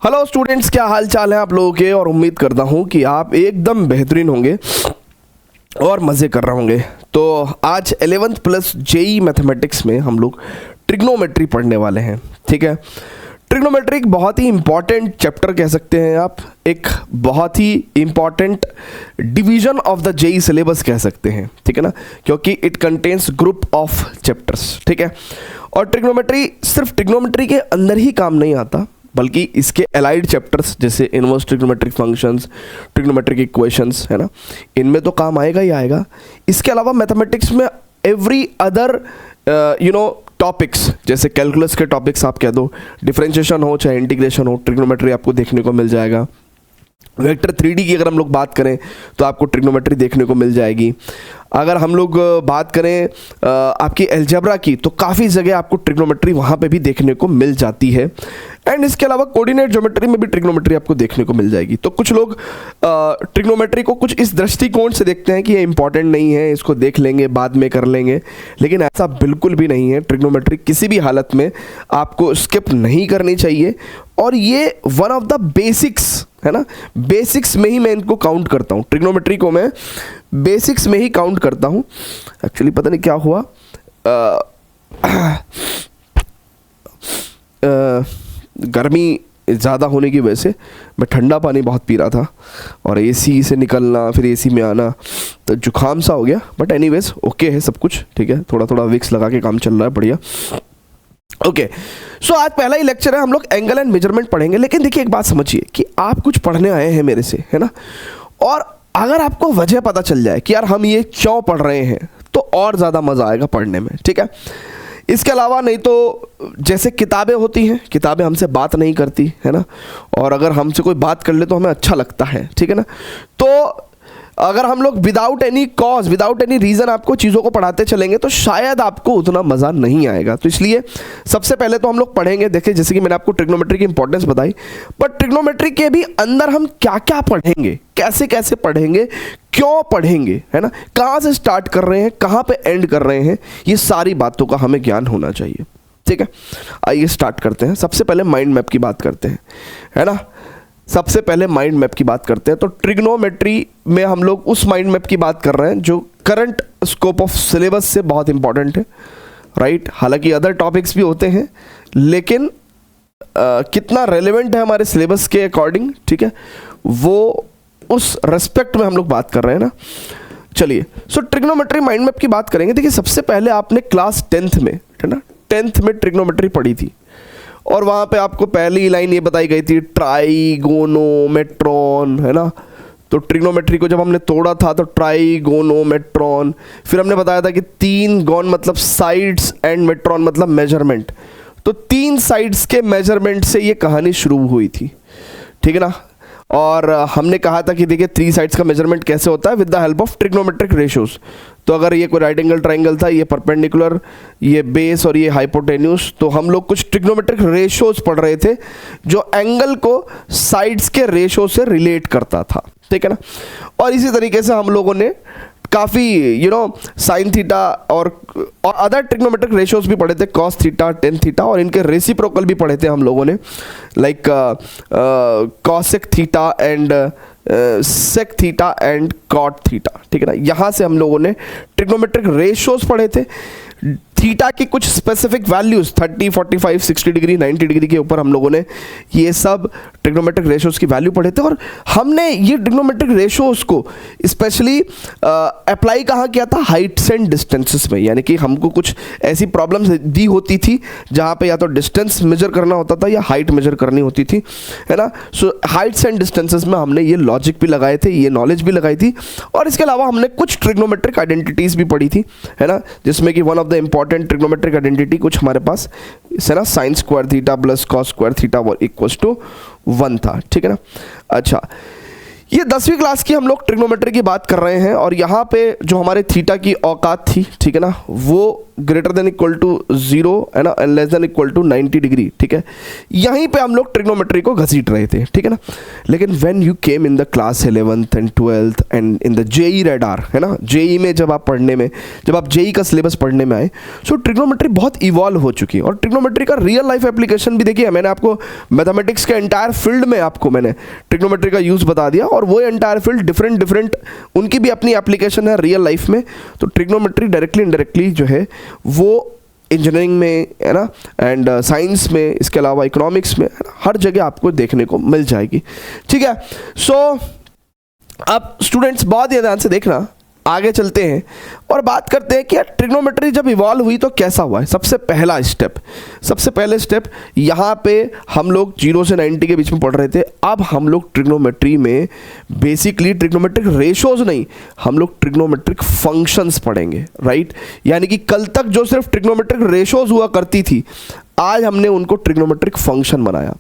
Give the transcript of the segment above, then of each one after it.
Hello students, क्या हाल चाल है आप लोगों के। और उम्मीद करता हूँ कि आप एकदम बेहतरीन होंगे और मज़े कर रहे होंगे। तो आज 11th प्लस जेई मैथमेटिक्स में हम लोग ट्रिग्नोमेट्री पढ़ने वाले हैं। ठीक है, ट्रिग्नोमेट्री एक बहुत ही इंपॉर्टेंट चैप्टर कह सकते हैं आप, एक बहुत ही important division of the JEE syllabus कह सकते हैं। ठीक है ना, क्योंकि it contains group of chapters. ठीक है, और ट्रिग्नोमेट्री सिर्फ ट्रिग्नोमेट्री के अंदर ही काम नहीं आता, बल्कि इसके एलाइड चैप्टर्स जैसे inverse trigonometric functions, trigonometric equations, है ना, इनमें तो काम आएगा ही आएगा। इसके अलावा मैथमेटिक्स में एवरी अदर टॉपिक्स, जैसे कैलकुलस के टॉपिक्स आप कह दो, डिफरेंशिएशन हो चाहे इंटीग्रेशन हो, ट्रिग्नोमेट्री आपको देखने को मिल जाएगा। वेक्टर 3D की अगर हम लोग बात करें तो आपको ट्रिग्नोमेट्री देखने को मिल जाएगी। अगर हम लोग बात करें आपकी अलजेब्रा की, तो काफ़ी जगह आपको ट्रिग्नोमेट्री वहाँ पे भी देखने को मिल जाती है। एंड इसके अलावा कोऑर्डिनेट ज्योमेट्री में भी ट्रिग्नोमेट्री आपको देखने को मिल जाएगी। तो कुछ लोग ट्रिग्नोमेट्री को कुछ इस दृष्टिकोण से देखते हैं कि ये इंपॉर्टेंट नहीं है, इसको देख लेंगे, बाद में कर लेंगे, लेकिन ऐसा बिल्कुल भी नहीं है। ट्रिग्नोमेट्री किसी भी हालत में आपको स्किप नहीं करनी चाहिए, और ये वन ऑफ द बेसिक्स है ना, बेसिक्स में ही मैं इनको काउंट करता हूँ। ट्रिग्नोमेट्री को मैं बेसिक्स में ही काउंट करता हूँ। एक्चुअली पता नहीं क्या हुआ, गर्मी ज़्यादा होने की वजह से मैं ठंडा पानी बहुत पी रहा था, और एसी से निकलना फिर एसी में आना, तो जुकाम सा हो गया। बट एनीवेज ओके है सब कुछ, ठीक है, थोड़ा थोड़ा विक्स लगा के काम चल रहा है, बढ़िया। ओके, सो आज पहला ही लेक्चर है, हम लोग एंगल एंड मेजरमेंट पढ़ेंगे। लेकिन देखिए एक बात समझिए कि आप कुछ पढ़ने आए हैं मेरे से, है ना, और अगर आपको वजह पता चल जाए कि यार हम ये क्यों पढ़ रहे हैं, तो और ज़्यादा मज़ा आएगा पढ़ने में। ठीक है, इसके अलावा नहीं तो जैसे किताबें होती हैं, किताबें हमसे बात नहीं करती, है ना, और अगर हमसे कोई बात कर ले तो हमें अच्छा लगता है। ठीक है ना, तो अगर हम लोग without any cause, without any reason आपको चीज़ों को पढ़ाते चलेंगे तो शायद आपको उतना मज़ा नहीं आएगा। तो इसलिए सबसे पहले तो हम लोग पढ़ेंगे, देखिए जैसे कि मैंने आपको ट्रिग्नोमेट्री की इंपॉर्टेंस बताई, पर ट्रिग्नोमेट्री के भी अंदर हम क्या क्या पढ़ेंगे, कैसे कैसे पढ़ेंगे, क्यों पढ़ेंगे, है ना, कहाँ से स्टार्ट कर रहे हैं, कहाँ पे एंड कर रहे हैं, ये सारी बातों का हमें ज्ञान होना चाहिए। ठीक है, आइए स्टार्ट करते हैं। सबसे पहले माइंड मैप की बात करते हैं, है ना, सबसे पहले माइंड मैप की बात करते हैं। तो ट्रिग्नोमेट्री में हम लोग उस माइंड मैप की बात कर रहे हैं जो करंट स्कोप ऑफ सिलेबस से बहुत इंपॉर्टेंट है, राइट। हालांकि अदर टॉपिक्स भी होते हैं, लेकिन कितना रेलेवेंट है हमारे सिलेबस के अकॉर्डिंग, ठीक है, वो उस रेस्पेक्ट में हम लोग बात कर रहे हैं ना। चलिए, सो ट्रिग्नोमेट्री माइंड मैप की बात करेंगे। देखिए सबसे पहले आपने क्लास 10th में, है ना, 10th में ट्रिग्नोमेट्री पढ़ी थी, और वहाँ पे आपको पहली लाइन ये बताई गई थी ट्राइगोनोमेट्रॉन, है ना। तो ट्रिग्नोमेट्री को जब हमने तोड़ा था तो ट्राइगोनोमेट्रॉन, फिर हमने बताया था कि 3 गॉन मतलब साइड्स एंड मेट्रॉन मतलब मेजरमेंट, तो 3 साइड्स के मेजरमेंट से ये कहानी शुरू हुई थी। ठीक है ना, और हमने कहा था कि देखिए 3 साइड्स का मेजरमेंट कैसे होता है, with the help of trigonometric ratios. तो अगर ये कोई राइट एंगल ट्राइंगल था, ये परपेंडिकुलर, ये बेस और ये हाइपोटेन्यूस, तो हम लोग कुछ ट्रिग्नोमेट्रिक रेशियोज पढ़ रहे थे जो एंगल को साइड्स के रेशियो से रिलेट करता था। ठीक है ना, और इसी तरीके से हम लोगों ने काफ़ी साइन थीटा और अदर ट्रिग्नोमेट्रिक रेशियोज भी पढ़े थे, कॉस थीटा, टेन थीटा, और इनके रेसिप्रोकल भी पढ़े थे हम लोगों ने, like cosec theta and sec theta and cot theta. ठीक है ना, यहाँ से हम लोगों ने ट्रिग्नोमेट्रिक रेशियोज पढ़े थे। थीटा की कुछ स्पेसिफिक वैल्यूज 30, 45, 60 डिग्री, 90 डिग्री के ऊपर हम लोगों ने ये सब ट्रिग्नोमेट्रिक रेशियोज की वैल्यू पढ़े थे, और हमने ये ट्रिग्नोमेट्रिक रेशियोज को स्पेशली अप्लाई कहाँ किया था, हाइट्स एंड डिस्टेंसेस में। यानी कि हमको कुछ ऐसी प्रॉब्लम्स दी होती थी जहाँ पे या तो डिस्टेंस मेजर करना होता था या हाइट मेजर करनी होती थी, है ना। सो हाइट्स एंड डिस्टेंसेस में हमने ये लॉजिक भी लगाए थे, ये नॉलेज भी लगाई थी, और इसके अलावा हमने कुछ ट्रिग्नोमेट्रिक आइडेंटिटीज भी पढ़ी थी, है ना, जिसमें कि one of the important trigonometric identity कुछ हमारे पास है ना, sine square theta plus cos square theta equals to 1 था। ठीक है ना, अच्छा, ये 10वीं क्लास की हम लोग ट्रिग्नोमेट्री की बात कर रहे हैं और यहाँ पे जो हमारे थीटा की औकात थी, ठीक है ना, वो ग्रेटर देन इक्वल टू 0 है ना, and less than equal to 90 degree, ठीक है। यहीं पे हम लोग ट्रिग्नोमेट्री को घसीट रहे थे, ठीक है ना। लेकिन when you came in the class 11th and 12th and in the JEE radar, है ना, जेई में जब आप जेई का सिलेबस पढ़ने में आए, सो ट्रिग्नोमेट्री बहुत इवॉल्व हो चुकी है। और ट्रिग्नोमेट्री का रियल लाइफ एप्लीकेशन भी देखिए, मैंने आपको मैथमेटिक्स के एंटायर फील्ड में आपको मैंने ट्रिग्नोमेट्री का यूज़ बता दिया, और वो एंटायर फील्ड डिफरेंट उनकी भी अपनी एप्लीकेशन है रियल लाइफ में। तो ट्रिग्नोमेट्री डायरेक्टली इनडायरेक्टली जो है वो इंजीनियरिंग में, है ना, एंड साइंस में, इसके अलावा इकोनॉमिक्स में, हर जगह आपको देखने को मिल जाएगी, ठीक है। सो अब स्टूडेंट्स बहुत ही ध्यान से देखना, आगे चलते हैं और बात करते हैं कि यार ट्रिग्नोमेट्री जब इवॉल्व हुई तो कैसा हुआ है। सबसे पहले स्टेप यहाँ पे हम लोग 0 से 90 के बीच में पढ़ रहे थे। अब हम लोग ट्रिग्नोमेट्री में बेसिकली ट्रिग्नोमेट्रिक रेशोज नहीं, हम लोग ट्रिग्नोमेट्रिक फंक्शंस पढ़ेंगे, राइट। यानी कि कल तक जो सिर्फ ट्रिग्नोमेट्रिक रेशोज हुआ करती थी, आज हमने उनको ट्रिग्नोमेट्रिक फंक्शन बनाया।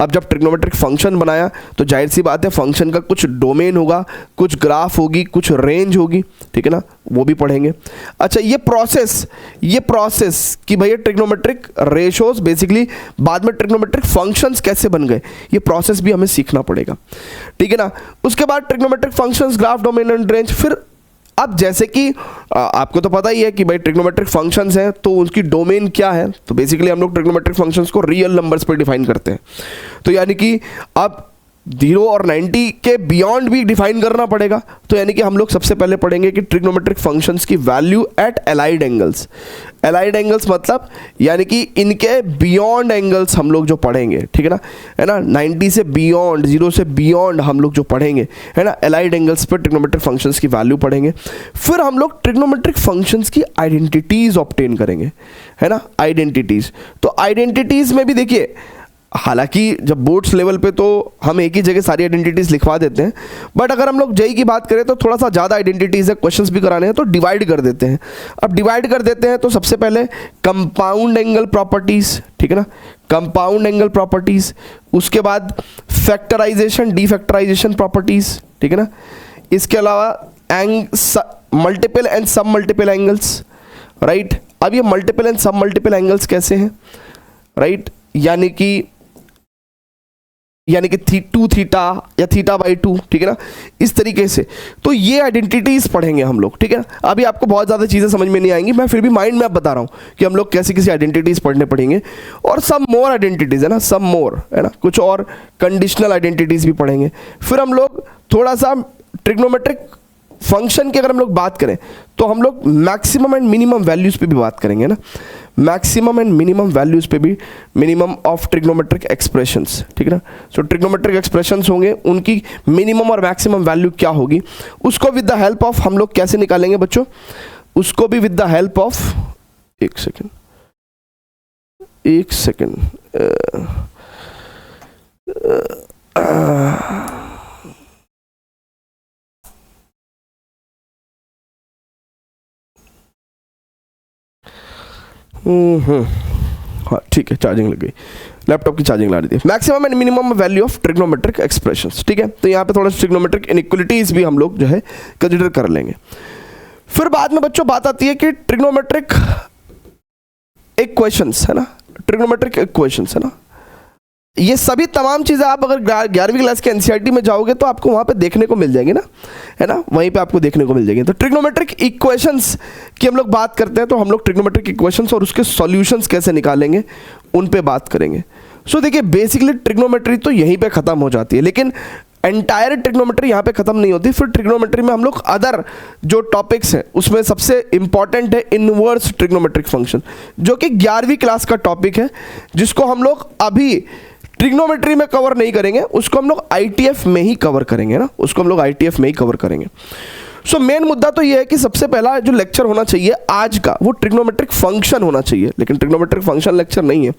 अब जब ट्रिग्नोमेट्रिक फंक्शन बनाया तो जाहिर सी बात है फंक्शन का कुछ डोमेन होगा, कुछ ग्राफ होगी, कुछ रेंज होगी, ठीक है ना, वो भी पढ़ेंगे। अच्छा, ये प्रोसेस कि भैया ट्रिग्नोमेट्रिक रेशोज बेसिकली बाद में ट्रिग्नोमेट्रिक फंक्शंस कैसे बन गए, ये प्रोसेस भी हमें सीखना पड़ेगा, ठीक है ना। उसके बाद trigonometric functions, graph, domain and range. फिर अब जैसे कि आपको तो पता ही है कि भाई ट्रिग्नोमेट्रिक फंक्शंस हैं तो उसकी डोमेन क्या है, तो बेसिकली हम लोग ट्रिग्नोमेट्रिक फंक्शंस को रियल नंबर्स पर डिफाइन करते हैं। तो यानी कि अब 0 और 90 के बियॉन्ड भी डिफाइन करना पड़ेगा। तो यानी कि हम लोग सबसे पहले पढ़ेंगे कि ट्रिग्नोमेट्रिक फंक्शंस की value at allied angles. Allied angles मतलब यानी कि इनके बियॉन्ड एंगल्स हम लोग जो पढ़ेंगे, ठीक है ना, 90 से बियॉन्ड, 0 से बियॉन्ड हम लोग जो पढ़ेंगे, है ना, एलाइड एंगल्स पर ट्रिग्नोमेट्रिक फंक्शंस की वैल्यू पढ़ेंगे। फिर हम लोग ट्रिग्नोमेट्रिक फंक्शंस की आइडेंटिटीज ऑब्टेन करेंगे, है ना, आइडेंटिटीज। तो आइडेंटिटीज में भी देखिए, हालांकि जब बोर्ड्स लेवल पे तो हम एक ही जगह सारी आइडेंटिटीज लिखवा देते हैं, बट अगर हम लोग जेई की बात करें तो थोड़ा सा ज़्यादा आइडेंटिटीज है, क्वेश्चंस भी कराने हैं तो डिवाइड कर देते हैं। अब डिवाइड कर देते हैं तो सबसे पहले कंपाउंड एंगल प्रॉपर्टीज, ठीक है ना, कंपाउंड एंगल प्रॉपर्टीज। उसके बाद फैक्टराइजेशन, डीफैक्टराइजेशन प्रॉपर्टीज, ठीक है ना। इसके अलावा मल्टीपल एंड सब मल्टीपल एंगल्स, राइट। अब ये मल्टीपल एंड सब मल्टीपल एंगल्स कैसे हैं, राइट, यानी कि 2 थीटा या थीटा बाई 2, ठीक है ना, इस तरीके से। तो ये आइडेंटिटीज पढ़ेंगे हम लोग, ठीक है। अभी आपको बहुत ज़्यादा चीज़ें समझ में नहीं आएंगी, मैं फिर भी माइंड में आप बता रहा हूँ कि हम लोग कैसे कैसे आइडेंटिटीज पढ़ने पड़ेंगे। और सम मोर आइडेंटिटीज, है ना, सम मोर, है ना, कुछ और कंडीशनल आइडेंटिटीज भी पढ़ेंगे। फिर हम लोग थोड़ा सा ट्रिग्नोमेट्रिक फंक्शन की अगर हम लोग बात करें तो हम लोग मैक्सिमम एंड मिनिमम वैल्यूज पे भी बात करेंगे ना, मैक्सिमम एंड मिनिमम वैल्यूज पे भी, मिनिमम ऑफ ट्रिग्नोमेट्रिक एक्सप्रेशंस, ठीक है ना। सो ट्रिग्नोमेट्रिक एक्सप्रेशंस होंगे, उनकी मिनिमम और मैक्सिमम वैल्यू क्या होगी, उसको विद द हेल्प ऑफ हम लोग कैसे निकालेंगे बच्चों, उसको भी विद द हेल्प ऑफ, एक सेकेंड हाँ ठीक है, चार्जिंग लग गई, लैपटॉप की चार्जिंग ला दी थी। Maximum and minimum value of trigonometric expressions, ठीक है। तो यहाँ पे थोड़ा ट्रिग्नोमेट्रिक इनइक्वालिटीज भी हम लोग जो है कंसिडर कर लेंगे। फिर बाद में बच्चों बात आती है कि ट्रिग्नोमेट्रिक इक्वेशंस, है ना, ट्रिग्नोमेट्रिक इक्वेशंस, है ना, ये सभी तमाम चीज़ें आप अगर 11वीं क्लास के एनसीईआरटी में जाओगे तो आपको वहाँ पे देखने को मिल जाएंगी ना, है ना, वहीं पे आपको देखने को मिल जाएंगी। तो ट्रिग्नोमेट्रिक इक्वेशंस की हम लोग बात करते हैं तो हम लोग ट्रिग्नोमेट्रिक इक्वेशंस और उसके सॉल्यूशंस कैसे निकालेंगे उन पे बात करेंगे। सो देखिए, बेसिकली ट्रिग्नोमेट्री तो यहीं पे ख़त्म हो जाती है, लेकिन एंटायर ट्रिग्नोमेट्री यहाँ पे ख़त्म नहीं होती। फिर ट्रिग्नोमेट्री में हम लोग अदर जो टॉपिक्स हैं उसमें सबसे इंपॉर्टेंट है इनवर्स ट्रिग्नोमेट्रिक फंक्शन, जो कि 11वीं क्लास का टॉपिक है, जिसको हम लोग अभी ट्रिग्नोमेट्री में कवर नहीं करेंगे, उसको हम लोग आईटीएफ में ही कवर करेंगे ना, उसको हम लोग आईटीएफ में ही कवर करेंगे। सो मेन मुद्दा तो ये है कि सबसे पहला जो लेक्चर होना चाहिए आज का वो ट्रिग्नोमेट्रिक फंक्शन होना चाहिए, लेकिन ट्रिग्नोमेट्रिक फंक्शन लेक्चर नहीं है।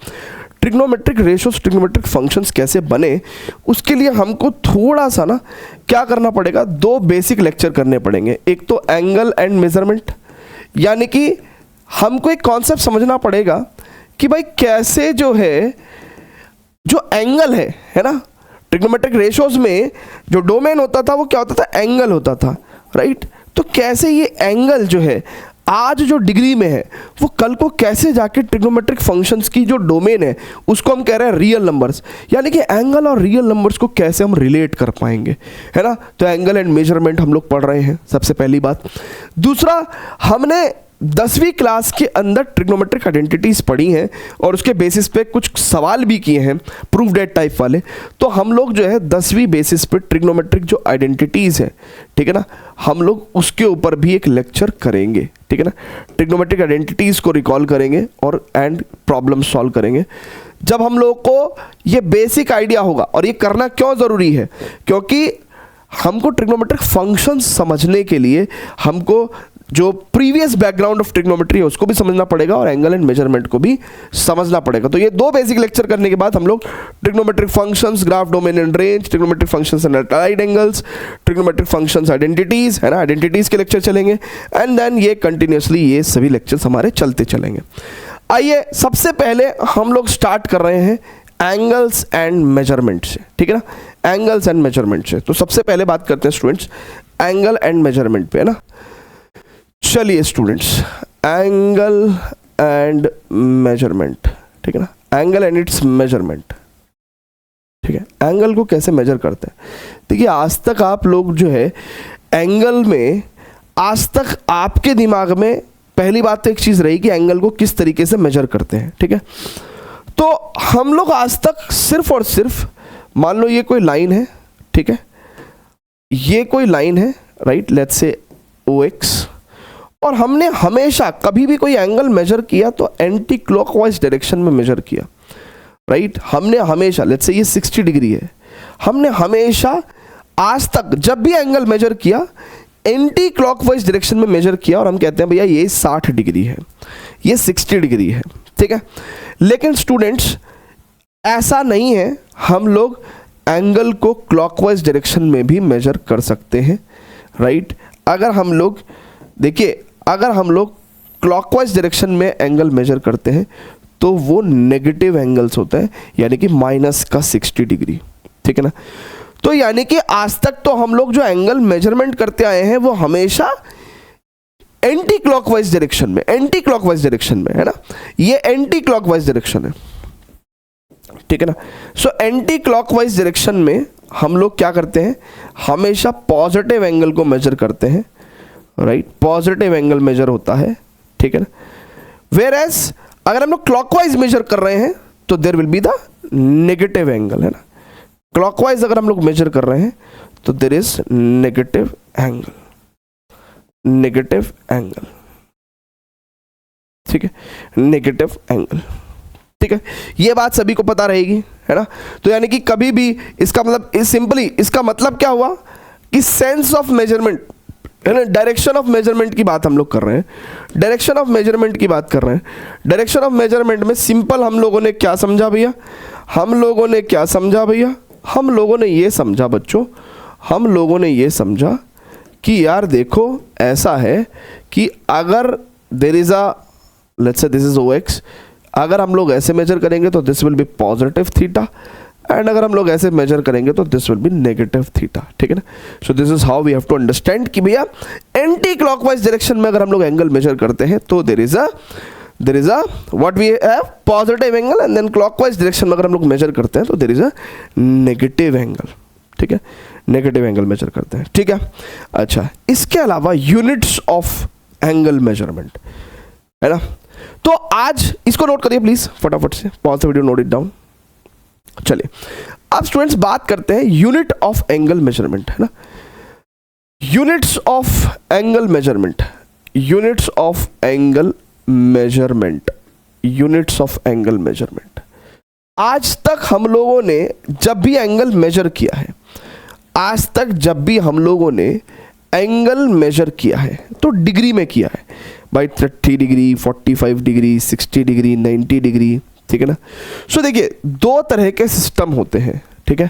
ट्रिग्नोमेट्रिक रेशियोज, ट्रिग्नोमेट्रिक फंक्शंस कैसे बने, उसके लिए हमको थोड़ा सा ना क्या करना पड़ेगा, 2 बेसिक लेक्चर करने पड़ेंगे। एक तो एंगल एंड मेजरमेंट, यानी कि हमको एक कॉन्सेप्ट समझना पड़ेगा कि भाई कैसे जो है जो एंगल है ना, ट्रिग्नोमेट्रिक रेशियोज में जो डोमेन होता था वो क्या होता था, एंगल होता था, राइट। तो कैसे ये एंगल जो है आज जो डिग्री में है वो कल को कैसे जाके ट्रिग्नोमेट्रिक फंक्शंस की जो डोमेन है उसको हम कह रहे हैं रियल नंबर्स, यानी कि एंगल और रियल नंबर्स को कैसे हम रिलेट कर पाएंगे, है ना। तो एंगल एंड मेजरमेंट हम लोग पढ़ रहे हैं, सबसे पहली बात। दूसरा, हमने 10वीं क्लास के अंदर ट्रिग्नोमेट्रिक आइडेंटिटीज पढ़ी हैं और उसके बेसिस पे कुछ सवाल भी किए हैं प्रूफ डेट टाइप वाले। तो हम लोग जो है 10वीं बेसिस पे ट्रिग्नोमेट्रिक जो आइडेंटिटीज है, ठीक है ना, हम लोग उसके ऊपर भी एक लेक्चर करेंगे, ठीक है ना। ट्रिग्नोमेट्रिक आइडेंटिटीज को रिकॉल करेंगे और एंड प्रॉब्लम सॉल्व करेंगे। जब हम लोग को ये बेसिक आइडिया होगा, और ये करना क्यों ज़रूरी है, क्योंकि हमको ट्रिग्नोमेट्रिक फंक्शंस समझने के लिए हमको जो प्रीवियस बैकग्राउंड ऑफ ट्रिग्नोमेट्री है उसको भी समझना पड़ेगा और एंगल एंड मेजरमेंट को भी समझना पड़ेगा। तो ये दो बेसिक लेक्चर करने के बाद हम लोग trigonometric functions, graph, domain and range, trigonometric functions and right angles, trigonometric functions identities, है ना, आइडेंटिटीज के लेक्चर चलेंगे एंड देन ये कंटिन्यूसली ये सभी लेक्चर्स हमारे चलते चलेंगे। आइए सबसे पहले हम लोग स्टार्ट कर रहे हैं एंगल्स एंड मेजरमेंट से, ठीक है ना, एंगल्स एंड मेजरमेंट से। तो सबसे पहले बात करते हैं स्टूडेंट्स एंगल एंड मेजरमेंट पे, है ना। चलिए स्टूडेंट्स, एंगल एंड मेजरमेंट, ठीक है ना, एंगल एंड इट्स मेजरमेंट, ठीक है। एंगल को कैसे मेजर करते हैं, देखिए आज तक आप लोग जो है एंगल में, आज तक आपके दिमाग में पहली बात तो एक चीज़ रही कि एंगल को किस तरीके से मेजर करते हैं, ठीक है। तो हम लोग आज तक सिर्फ और सिर्फ, मान लो ये कोई लाइन है, ठीक है, ये कोई लाइन है, राइट, लेट्स से OX, और हमने हमेशा कभी भी कोई एंगल मेजर किया तो एंटी क्लॉकवाइज डायरेक्शन में मेजर किया, राइट। हमने हमेशा, लेट्स से ये 60 डिग्री है, हमने हमेशा आज तक जब भी एंगल मेजर किया एंटी क्लॉकवाइज डायरेक्शन में मेजर किया और हम कहते हैं भैया ये 60 डिग्री है, ये 60 डिग्री है, ठीक है। लेकिन स्टूडेंट्स ऐसा नहीं है, हम लोग एंगल को क्लॉकवाइज डायरेक्शन में भी मेजर कर सकते हैं, राइट। अगर हम लोग देखिए, अगर हम लोग क्लॉकवाइज डायरेक्शन में एंगल मेजर करते हैं तो वो नेगेटिव एंगल्स होता है, यानी कि माइनस का 60 डिग्री, ठीक है ना। तो यानी कि आज तक तो हम लोग जो एंगल मेजरमेंट करते आए हैं वो हमेशा एंटी क्लॉकवाइज डायरेक्शन में, एंटी क्लॉकवाइज डायरेक्शन में, है ना, ये एंटी क्लॉकवाइज डायरेक्शन है, ठीक है ना। सो एंटी क्लॉकवाइज डायरेक्शन में हम लोग क्या करते हैं, हमेशा पॉजिटिव एंगल को मेजर करते हैं, राइट, पॉजिटिव एंगल मेजर होता है, ठीक है ना। वेयर एज अगर हम लोग क्लॉकवाइज मेजर कर रहे हैं तो there will be the negative angle, है ना। क्लॉकवाइज अगर हम लोग मेजर कर रहे हैं तो there is negative angle, negative angle, ठीक है, नेगेटिव एंगल, ठीक है। ये बात सभी को पता रहेगी, है ना। तो यानी कि कभी भी इसका मतलब सिंपली इसका मतलब क्या हुआ कि सेंस ऑफ मेजरमेंट, है ना, डायरेक्शन ऑफ मेजरमेंट की बात हम लोग कर रहे हैं, डायरेक्शन ऑफ मेजरमेंट की बात कर रहे हैं। डायरेक्शन ऑफ मेजरमेंट में सिंपल हम लोगों ने क्या समझा भैया, हम लोगों ने क्या समझा भैया, हम लोगों ने ये समझा बच्चों, हम लोगों ने ये समझा कि यार देखो ऐसा है कि अगर there is a, let's say this is OX, अगर हम लोग ऐसे मेजर करेंगे तो this will be positive theta, and अगर हम लोग ऐसे मेजर करेंगे तो this will be negative theta, ठीक है ना। So this is how we have to understand कि भैया एंटी क्लॉकवाइज डायरेक्शन में अगर हम लोग एंगल मेजर करते हैं तो there is a what we have positive angle, and then clockwise direction में अगर हम लोग मेजर करते हैं तो there is a negative angle, ठीक है, नेगेटिव एंगल मेजर करते हैं, ठीक है। अच्छा, इसके अलावा यूनिट्स ऑफ एंगल मेजरमेंट, है ना। तो आज इसको नोट करिए प्लीज फटाफट से, pause the video, note it down. चलिए अब स्टूडेंट्स बात करते हैं यूनिट ऑफ एंगल मेजरमेंट, है ना। Units of angle measurement, units of angle measurement, units of angle measurement. आज तक हम लोगों ने जब भी एंगल मेजर किया है, आज तक जब भी हम लोगों ने एंगल मेजर किया है तो डिग्री में किया है, by 30 degree, 45 degree, 60 degree, 90 degree, ठीक है ना। सो देखिए दो तरह के सिस्टम होते हैं, ठीक है,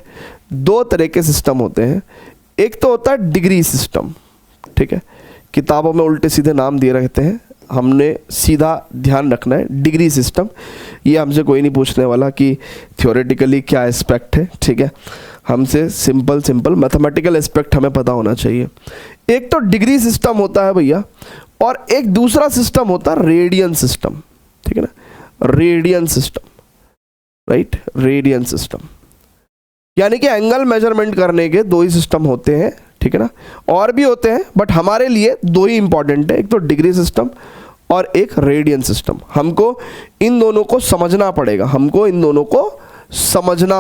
दो तरह के सिस्टम होते हैं। एक तो होता है डिग्री सिस्टम, ठीक है, किताबों में उल्टे सीधे नाम दिए रहते हैं, हमने सीधा ध्यान रखना है डिग्री सिस्टम। ये हमसे कोई नहीं पूछने वाला कि थ्योरेटिकली क्या एस्पेक्ट है, ठीक है। हमसे सिंपल मैथमेटिकल एस्पेक्ट हमें पता होना चाहिए। एक तो डिग्री सिस्टम होता है भैया, और एक दूसरा सिस्टम होता है रेडियन सिस्टम, ठीक है ना, radian system, right, radian system. यानी कि एंगल मेजरमेंट करने के दो ही सिस्टम होते हैं, ठीक है ना, और भी होते हैं बट हमारे लिए दो ही इंपॉर्टेंट है, एक तो डिग्री सिस्टम और एक रेडियन सिस्टम। हमको इन दोनों को समझना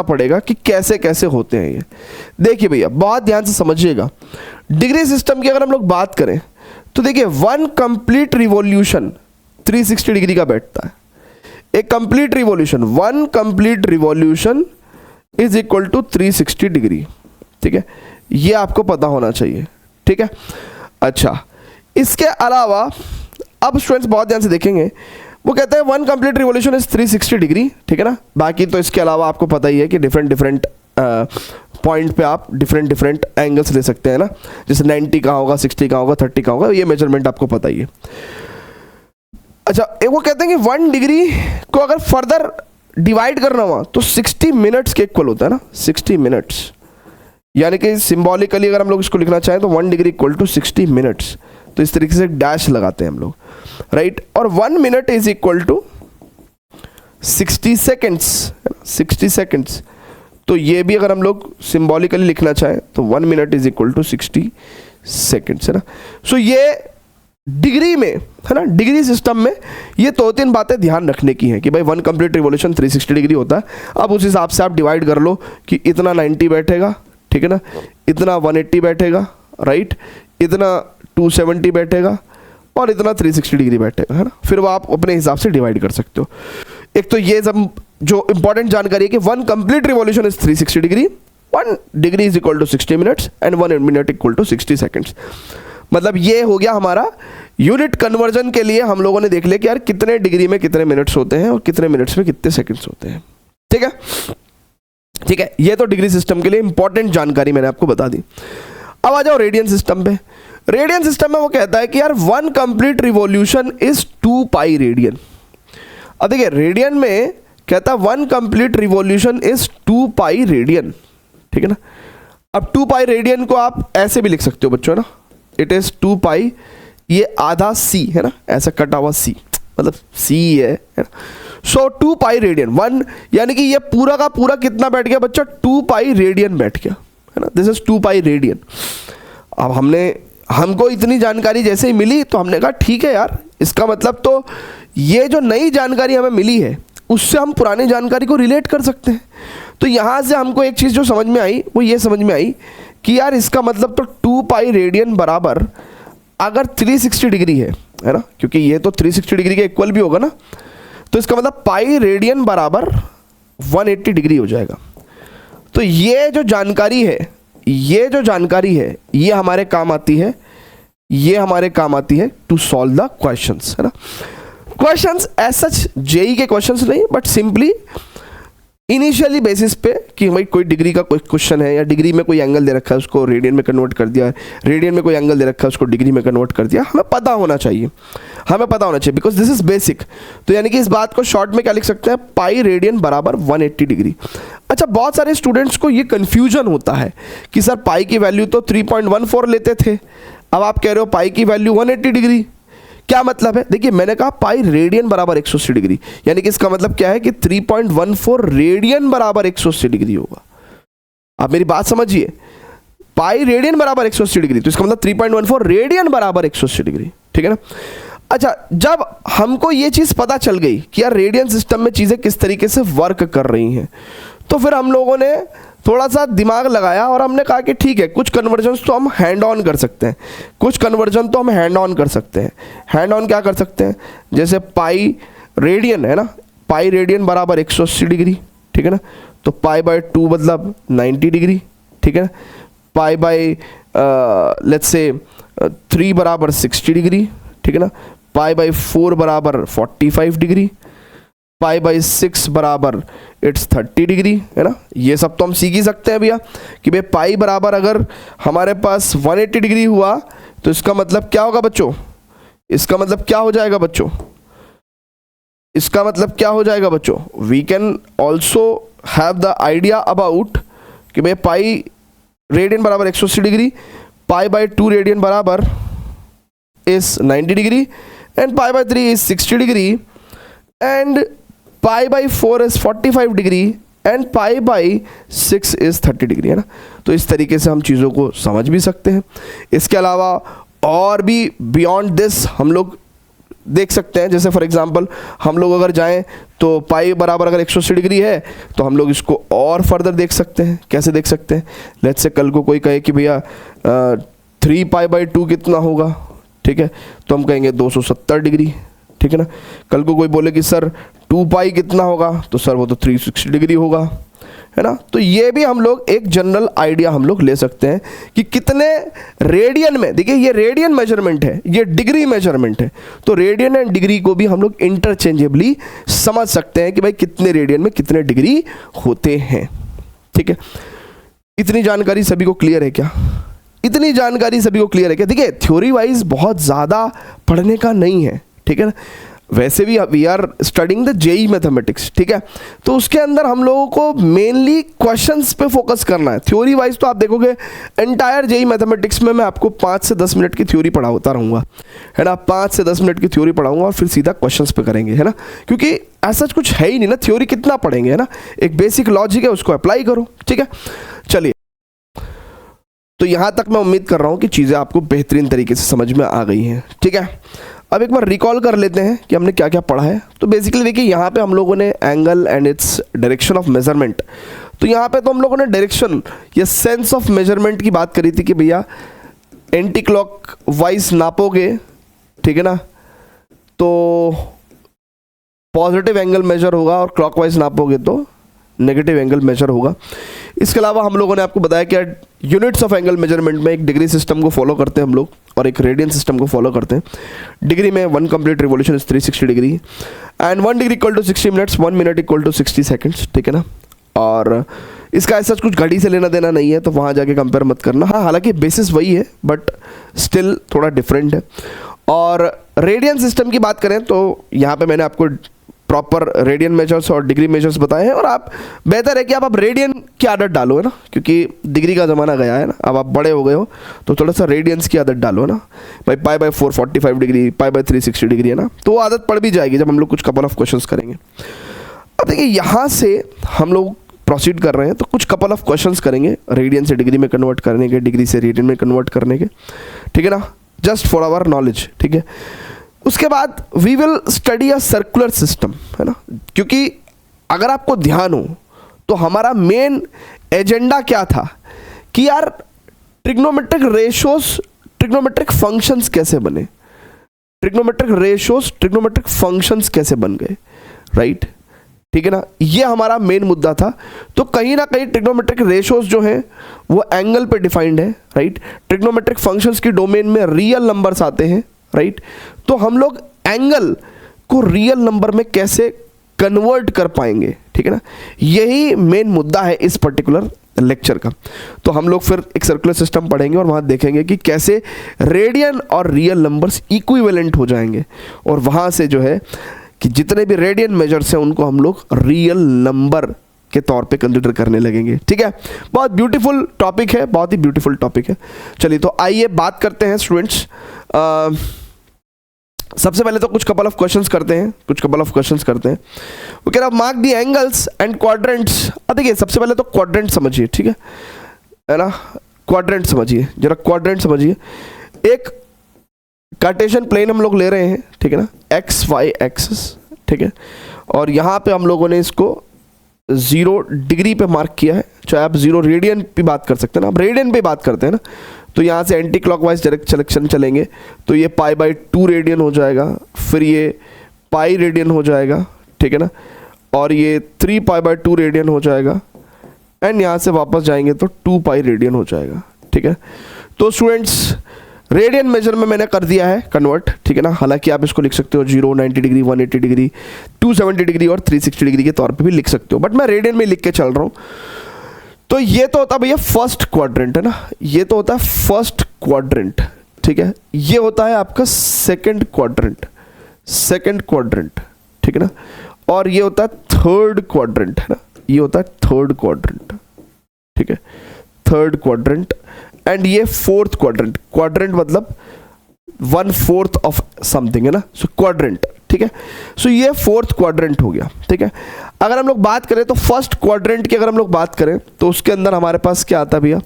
पड़ेगा, कि कैसे कैसे होते हैं ये। देखिए भैया बहुत ध्यान से समझिएगा, डिग्री सिस्टम की अगर हम लोग बात करें तो देखिए वन कंप्लीट रिवॉल्यूशन 360 डिग्री का बैठता है। एक complete revolution, one complete revolution is equal to 360 degree, ठीक है, ये आपको पता होना चाहिए, ठीक है। अच्छा, इसके अलावा अब स्टूडेंट्स बहुत ध्यान से देखेंगे, वो कहते हैं one complete revolution is 360 degree, ठीक है ना। बाकी तो इसके अलावा आपको पता ही है कि डिफरेंट पॉइंट पे आप डिफरेंट एंगल्स ले सकते हैं ना, जैसे 90 का होगा, 60 का होगा, 30 का होगा, ये मेजरमेंट आपको पता ही है। अच्छा, वो कहते हैं कि 1 डिग्री को अगर फर्दर डिवाइड करना हुआ तो 60 मिनट्स के इक्वल होता है ना, 60 मिनट्स। यानी कि सिंबॉलिकली अगर हम लोग इसको लिखना चाहें तो 1 डिग्री इक्वल टू 60 मिनट्स, तो इस तरीके से डैश लगाते हैं हम लोग, राइट। और 1 minute is equal to 60 seconds, 60 seconds. तो ये भी अगर हम लोग सिंबॉलिकली लिखना चाहें तो 1 minute is equal to 60 seconds, है ना। सो ये डिग्री में, है ना, डिग्री सिस्टम में ये दो तीन बातें ध्यान रखने की हैं कि भाई वन कंप्लीट रिवॉल्यूशन 360 डिग्री होता है। अब उस हिसाब से आप डिवाइड कर लो कि इतना 90 बैठेगा, ठीक है ना, इतना 180 बैठेगा, राइट, इतना 270 बैठेगा और इतना 360 डिग्री बैठेगा, है ना। फिर वो आप अपने हिसाब से डिवाइड कर सकते हो। एक तो ये सब जो इंपॉर्टेंट जानकारी है कि one complete revolution is 360 degree, 1 degree is equal to 60 minutes and 1 minute equal to 60 seconds. मतलब ये हो गया हमारा यूनिट कन्वर्जन के लिए। हम लोगों ने देख लिया कि यार कितने डिग्री में कितने मिनट्स होते हैं और कितने मिनट्स में कितने सेकंड्स होते हैं, ठीक है, ठीक है। ये तो डिग्री सिस्टम के लिए इंपॉर्टेंट जानकारी मैंने आपको बता दी। अब आ जाओ रेडियन सिस्टम पे। रेडियन सिस्टम में वो कहता है कि यार 1 complete revolution is 2 pi radian. अब देखिए रेडियन में कहता है 1 complete revolution is 2 pi radian, ठीक है ना। अब 2 पाई रेडियन को आप ऐसे भी लिख सकते हो बच्चों, ना, इट इज 2 पाई, ये आधा सी है ना, ऐसा कटा हुआ सी, मतलब सी है ना। सो 2 पाई रेडियन 1, यानी कि ये पूरा का पूरा कितना बैठ गया बच्चा, 2 पाई रेडियन बैठ गया, है ना। This is 2 pi radian. अब हमको इतनी जानकारी जैसे ही मिली तो हमने कहा ठीक है यार, इसका मतलब तो ये जो नई जानकारी हमें मिली है उससे हम पुरानी जानकारी को रिलेट कर सकते हैं। तो यहाँ से हमको एक चीज़ जो समझ में आई वो ये समझ में आई कि यार इसका मतलब तो 2 पाई रेडियन बराबर अगर 360 डिग्री है ना, क्योंकि ये तो 360 डिग्री के इक्वल भी होगा ना, तो इसका मतलब पाई रेडियन बराबर 180 डिग्री हो जाएगा। तो ये जो जानकारी है ये हमारे काम आती है टू सॉल्व द क्वेश्चंस, है ना। क्वेश्चंस एज सच जेई के क्वेश्चंस नहीं, बट सिंपली इनिशियली बेसिस पे कि भाई कोई डिग्री का कोई क्वेश्चन है या डिग्री में कोई एंगल दे रखा है उसको रेडियन में कन्वर्ट कर दिया, रेडियन में कोई एंगल दे रखा है उसको डिग्री में कन्वर्ट कर दिया, हमें पता होना चाहिए बिकॉज दिस इज बेसिक। तो यानी कि इस बात को शॉर्ट में क्या लिख सकते हैं, पाई रेडियन बराबर 180 डिग्री। अच्छा, बहुत सारे स्टूडेंट्स को ये कन्फ्यूजन होता है कि सर पाई की वैल्यू तो 3.14 लेते थे, अब आप कह रहे हो पाई की वैल्यू 180 डिग्री, क्या मतलब है। देखिए मैंने कहा पाई रेडियन बराबर 180 डिग्री, यानी कि इसका मतलब क्या है कि 3.14 रेडियन बराबर 180 डिग्री होगा। आप मेरी बात समझिए, पाई रेडियन बराबर 180 डिग्री, तो इसका मतलब 3.14 रेडियन बराबर 180 डिग्री, ठीक है ना। अच्छा, जब हमको ये चीज़ पता चल गई कि यार रेडियन सिस्टम में चीज़ें किस तरीके से वर्क कर रही हैं, तो फिर हम लोगों ने थोड़ा सा दिमाग लगाया और हमने कहा कि ठीक है, कुछ कन्वर्जन्स तो हम हैंड ऑन कर सकते हैं, हैंड ऑन क्या कर सकते हैं, जैसे पाई रेडियन है ना, पाई रेडियन बराबर 180 डिग्री, ठीक है ना, तो पाई बाय 2 मतलब 90 डिग्री, ठीक है ना। पाई बाय लेट्स से 3 बराबर 60 डिग्री, ठीक है ना। पाई बाय 4 बराबर 45 डिग्री, पाई बाई 6 बराबर इट्स 30 डिग्री, है ना। ये सब तो हम सीख ही सकते हैं भैया कि भाई पाई बराबर अगर हमारे पास 180 डिग्री हुआ तो इसका मतलब क्या होगा बच्चों, इसका मतलब क्या हो जाएगा बच्चों, इसका मतलब क्या हो जाएगा बच्चों, we can also have the idea about कि भाई पाई रेडियन बराबर 180 डिग्री, पाई बाई 2 रेडियन बराबर is 90 degree, and pi by 3 is 60 degree, and pi by 4 is 45 degree, and pi by 6 is 30 degree, है ना। तो इस तरीके से हम चीज़ों को समझ भी सकते हैं। इसके अलावा और भी बियॉन्ड दिस हम लोग देख सकते हैं, जैसे फॉर एग्जांपल हम लोग अगर जाएं तो पाई बराबर अगर 180 डिग्री है तो हम लोग इसको और फर्दर देख सकते हैं। कैसे देख सकते हैं, लेट्स से कल को कोई कहे कि भैया 3 पाई बाई 2 कितना होगा, ठीक है, तो हम कहेंगे 270 डिग्री, ठीक है ना। कल को कोई बोले कि सर 2 पाई कितना होगा, तो सर वो तो 360 डिग्री होगा, है ना। तो ये भी हम लोग एक जनरल आइडिया हम लोग ले सकते हैं कि कितने रेडियन में, देखिए ये रेडियन मेजरमेंट है, ये डिग्री मेजरमेंट है, तो रेडियन एंड डिग्री को भी हम लोग इंटरचेंजेबली समझ सकते हैं कि भाई कितने रेडियन में कितने डिग्री होते हैं, ठीक है। इतनी जानकारी सभी को क्लियर है क्या, इतनी जानकारी सभी को क्लियर है क्या। देखिए थ्योरी वाइज बहुत ज़्यादा पढ़ने का नहीं है, ठीक है ना। वैसे भी we are studying the JEE mathematics, ठीक है, तो उसके अंदर हम लोगों को मेनली क्वेश्चंस पे फोकस करना है। थ्योरी वाइज तो आप देखोगे एंटायर जेई मैथमेटिक्स में मैं आपको 5 से 10 मिनट की थ्योरी पढ़ाता रहूँगा, है ना, 5 से 10 मिनट की थ्योरी पढ़ाऊँगा और फिर सीधा क्वेश्चंस पे करेंगे, है ना, क्योंकि ऐसा कुछ है ही नहीं ना, थ्योरी कितना पढ़ेंगे, है ना। एक बेसिक लॉजिक है, उसको अप्लाई करो, ठीक है। चलिए, तो यहाँ तक मैं उम्मीद कर रहा हूँ कि चीज़ें आपको बेहतरीन तरीके से समझ में आ गई हैं, ठीक है। अब एक बार रिकॉल कर लेते हैं कि हमने क्या क्या पढ़ा है। तो बेसिकली देखिए यहाँ पे हम लोगों ने angle and its direction of measurement, तो यहाँ पे तो हम लोगों ने डायरेक्शन या सेंस ऑफ मेजरमेंट की बात करी थी कि भैया एंटी क्लॉक वाइज नापोगे, ठीक है ना, तो पॉजिटिव एंगल मेजर होगा और क्लॉक वाइज नापोगे तो नेगेटिव एंगल मेजर होगा। इसके अलावा हम लोगों ने आपको बताया कि यूनिट्स ऑफ एंगल मेजरमेंट में एक डिग्री सिस्टम को फॉलो करते हैं हम लोग और एक रेडियन सिस्टम को फॉलो करते हैं। डिग्री में 1 complete revolution is 360 degree and 1 degree equal to 60 minutes, 1 minute equal to 60 seconds, ठीक है ना। और इसका ऐसा कुछ घड़ी से लेना देना नहीं है, तो वहाँ जाके कंपेयर मत करना। हाँ, हालांकि बेसिस वही है बट स्टिल थोड़ा डिफरेंट है। और रेडियन सिस्टम की बात करें तो यहाँ पे मैंने आपको प्रॉपर रेडियन मेजर्स और डिग्री मेजर्स बताए हैं, और आप बेहतर है कि आप रेडियन की आदत डालो, है ना, क्योंकि डिग्री का ज़माना गया है ना, अब आप बड़े हो गए हो तो थोड़ा सा रेडियंस की आदत डालो, है ना। भाई पाई by 4 45 degree, pi by 3 60 degree, है ना, तो वो आदत पड़ भी जाएगी जब हम लोग कुछ कपल ऑफ क्वेश्चंस करेंगे। अब देखिए यहाँ से हम लोग प्रोसीड कर रहे हैं, तो कुछ कपल ऑफ क्वेश्चंस करेंगे रेडियन से डिग्री में कन्वर्ट करने के, डिग्री से रेडियन में कन्वर्ट करने के, ठीक है ना, जस्ट फॉर आवर नॉलेज, ठीक है। उसके बाद we will study a circular system, है ना, क्योंकि अगर आपको ध्यान हो तो हमारा मेन एजेंडा क्या था कि यार ट्रिग्नोमेट्रिक रेशोस, ट्रिग्नोमेट्रिक फंक्शंस कैसे बने, ट्रिग्नोमेट्रिक रेशोस, ट्रिग्नोमेट्रिक फंक्शंस कैसे बन गए, राइट, ठीक है ना, ये हमारा मेन मुद्दा था। तो कहीं ना कहीं ट्रिग्नोमेट्रिक रेशोस जो हैं वो एंगल पे डिफाइंड है, राइट। ट्रिग्नोमेट्रिक फंक्शंस की डोमेन में रियल नंबर्स आते हैं, राइट। तो हम लोग एंगल को रियल नंबर में कैसे कन्वर्ट कर पाएंगे, ठीक है ना, यही मेन मुद्दा है इस पर्टिकुलर लेक्चर का। तो हम लोग फिर एक सर्कुलर सिस्टम पढ़ेंगे और वहाँ देखेंगे कि कैसे रेडियन और रियल नंबर्स इक्विवेलेंट हो जाएंगे, और वहाँ से जो है कि जितने भी रेडियन मेजर्स हैं उनको हम लोग रियल नंबर के तौर पे कंसिडर करने लगेंगे, ठीक है। बहुत ब्यूटीफुल टॉपिक है, बहुत ही ब्यूटीफुल टॉपिक है। चलिए तो आइए बात करते हैं स्टूडेंट्स। सबसे पहले तो कुछ कपल ऑफ क्वेश्चंस करते हैं, वो कह रहा mark the angles and quadrants. देखिए सबसे पहले तो क्वाड्रेंट समझिए, ठीक है ना, क्वाड्रेंट समझिए, जरा क्वाड्रेंट समझिए। एक कार्टेशियन प्लेन हम लोग ले रहे हैं, ठीक है ना, एक्स वाई एक्सिस, ठीक है, और यहाँ पे हम लोगों ने इसको 0 डिग्री पे मार्क किया है, चाहे आप 0 रेडियन पे बात कर सकते हैं ना, आप रेडियन पे बात करते हैं ना, तो यहाँ से एंटी क्लॉकवाइज डायरेक्शन चलेंगे तो ये पाई बाई 2 रेडियन हो जाएगा, फिर ये पाई रेडियन हो जाएगा, ठीक है ना, और ये 3 पाई बाई 2 रेडियन हो जाएगा, एंड यहाँ से वापस जाएंगे तो 2 पाई रेडियन हो जाएगा, ठीक है। तो स्टूडेंट्स रेडियन मेजर में मैंने कर दिया है कन्वर्ट, ठीक है ना, हालांकि आप इसको लिख सकते हो 0 90 डिग्री 180 डिग्री 270 डिग्री और 360 डिग्री के तौर पे भी लिख सकते हो, बट मैं रेडियन में लिख के चल रहा हूँ। तो ये तो होता है भैया फर्स्ट क्वाड्रेंट, है ना, ये तो होता है फर्स्ट क्वाड्रेंट, ठीक है, ये होता है आपका सेकंड क्वाड्रेंट, ठीक है ना, और ये होता है थर्ड क्वाड्रेंट, है ना, ये होता है थर्ड क्वाड्रेंट, ठीक है, थर्ड क्वाड्रेंट, एंड ये फोर्थ क्वाड्रेंट, क्वाड्रेंट मतलब 1/4 ऑफ समथिंग, है ना, सो क्वाड्रेंट, ठीक है। सो ये फोर्थ क्वाड्रेंट हो गया, ठीक है। अगर हम लोग बात करें तो फर्स्ट क्वाड्रेंट की अगर हम लोग बात करें तो उसके अंदर हमारे पास क्या आता है भैया,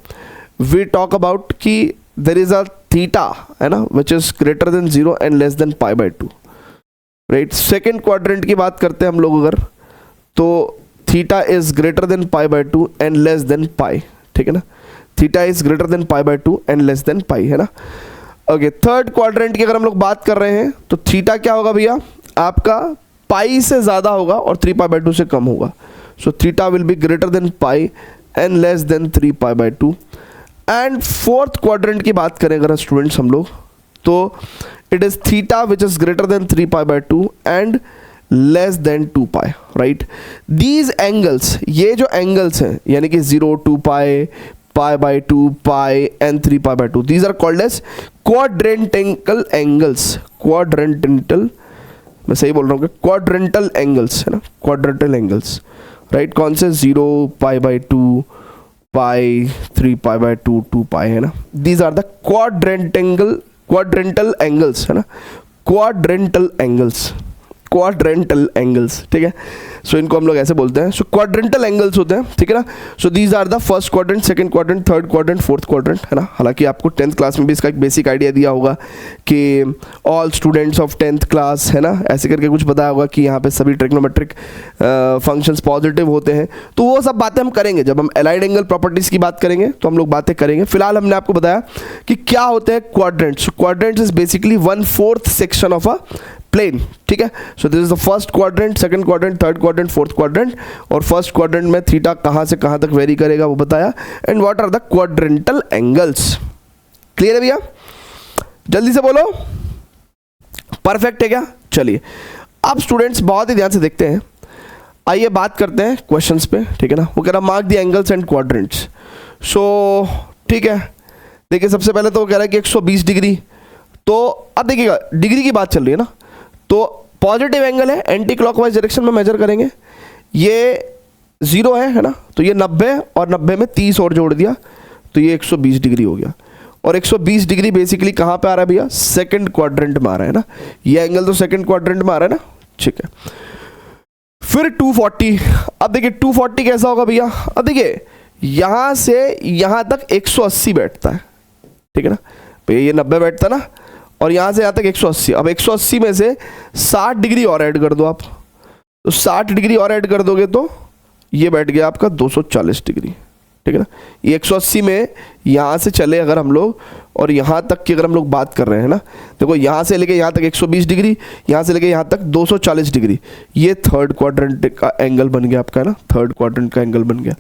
वी टॉक अबाउट कि देयर इज अ थीटा, है ना, which is greater than 0 and less than π/2, right. Second quadrant की बात करते हैं हम लोग अगर, तो theta is greater than π/2 and less than π, ठीक है ना, theta is greater than π/2 and less than π, है ना। ओके, थर्ड क्वाड्रेंट की अगर हम लोग बात कर रहे हैं तो थीटा क्या होगा भैया, आपका पाई से ज्यादा होगा और 3π/2 से कम होगा, so theta will be greater than π and less than 3π/2। And fourth quadrant की बात करें अगर स्टूडेंट्स हम लोग, तो it is theta which is greater than 3π/2 and less than 2π, right. These angles, ये जो एंगल्स हैं यानी कि 0, 2π, π/2, π and 3π/2, these are called as quadrantal angles, quadrantal, मैं सही बोल रहा हूँ, quadrantal angles, है ना, quadrantal angles, राइट। कौन से, 0, π/2, π, 3π/2, 2π, है ना, these are the quadrantal angles, है ना, quadrantal angles, ठीक है। सो इनको हम लोग ऐसे बोलते हैं, सो क्वाड्रेंटल एंगल्स होते हैं, ठीक है ना। So these are the first quadrant, second quadrant, third quadrant, fourth quadrant, है ना। हालांकि आपको 10th क्लास में भी इसका एक बेसिक आइडिया दिया होगा कि all students of 10th class, है ना, ऐसे करके कुछ बताया होगा कि यहाँ पे सभी ट्रिग्नोमेट्रिक फंक्शंस पॉजिटिव होते हैं। तो वो सब बातें हम करेंगे जब हम एलाइड एंगल प्रॉपर्टीज की बात करेंगे, तो हम लोग बातें करेंगे। फिलहाल हमने आपको बताया कि क्या होते हैं quadrants. Quadrants is basically 1/4 section of a plane, ठीक है। So this is the first quadrant, second quadrant, third quadrant, fourth quadrant, और फर्स्ट क्वाड्रेंट में थीटा कहां से कहां तक वेरी करेगा वो बताया। And what are the quadrantal angles. Clear है भैया, जल्दी से बोलो, परफेक्ट है क्या। चलिए अब स्टूडेंट्स बहुत ही ध्यान से देखते हैं, आइए बात करते हैं क्वेश्चंस पे, ठीक है ना। वो कह रहा mark the angles and quadrants. So ठीक है, देखिए सबसे पहले तो वो कह रहा है कि 120 डिग्री, तो अब देखिएगा डिग्री की बात चल रही है ना, तो पॉजिटिव एंगल है, एंटी क्लॉकवाइज डायरेक्शन में मेजर करेंगे, ये 0 है ना, तो ये 90 और 90 में 30 और जोड़ दिया तो ये 120 डिग्री हो गया। और 120 डिग्री बेसिकली कहाँ पे आ रहा है भैया, सेकंड क्वाड्रेंट में आ रहा है ना, ये एंगल तो सेकंड क्वाड्रेंट में आ रहा है ना, ठीक है। फिर 240, अब देखिए 240 कैसा होगा भैया, अब देखिए यहां से यहां तक 180 बैठता है, ठीक है ना भैया, ये 90 बैठता ना, और यहां से यहां तक 180। अब 180 में से 60 डिग्री और ऐड कर दो आप, तो 60 डिग्री और ऐड कर दोगे तो ये बैठ गया आपका 240 डिग्री, ठीक है ना। ये 180 में यहाँ से चले अगर हम लोग, और यहाँ तक की अगर हम लोग बात कर रहे हैं ना, देखो यहाँ से लेके यहाँ तक 120 डिग्री, यहाँ से लेके यहाँ तक 240 डिग्री, ये थर्ड क्वाड्रेंट का एंगल बन गया आपका, है ना, थर्ड क्वाड्रेंट का एंगल बन गया।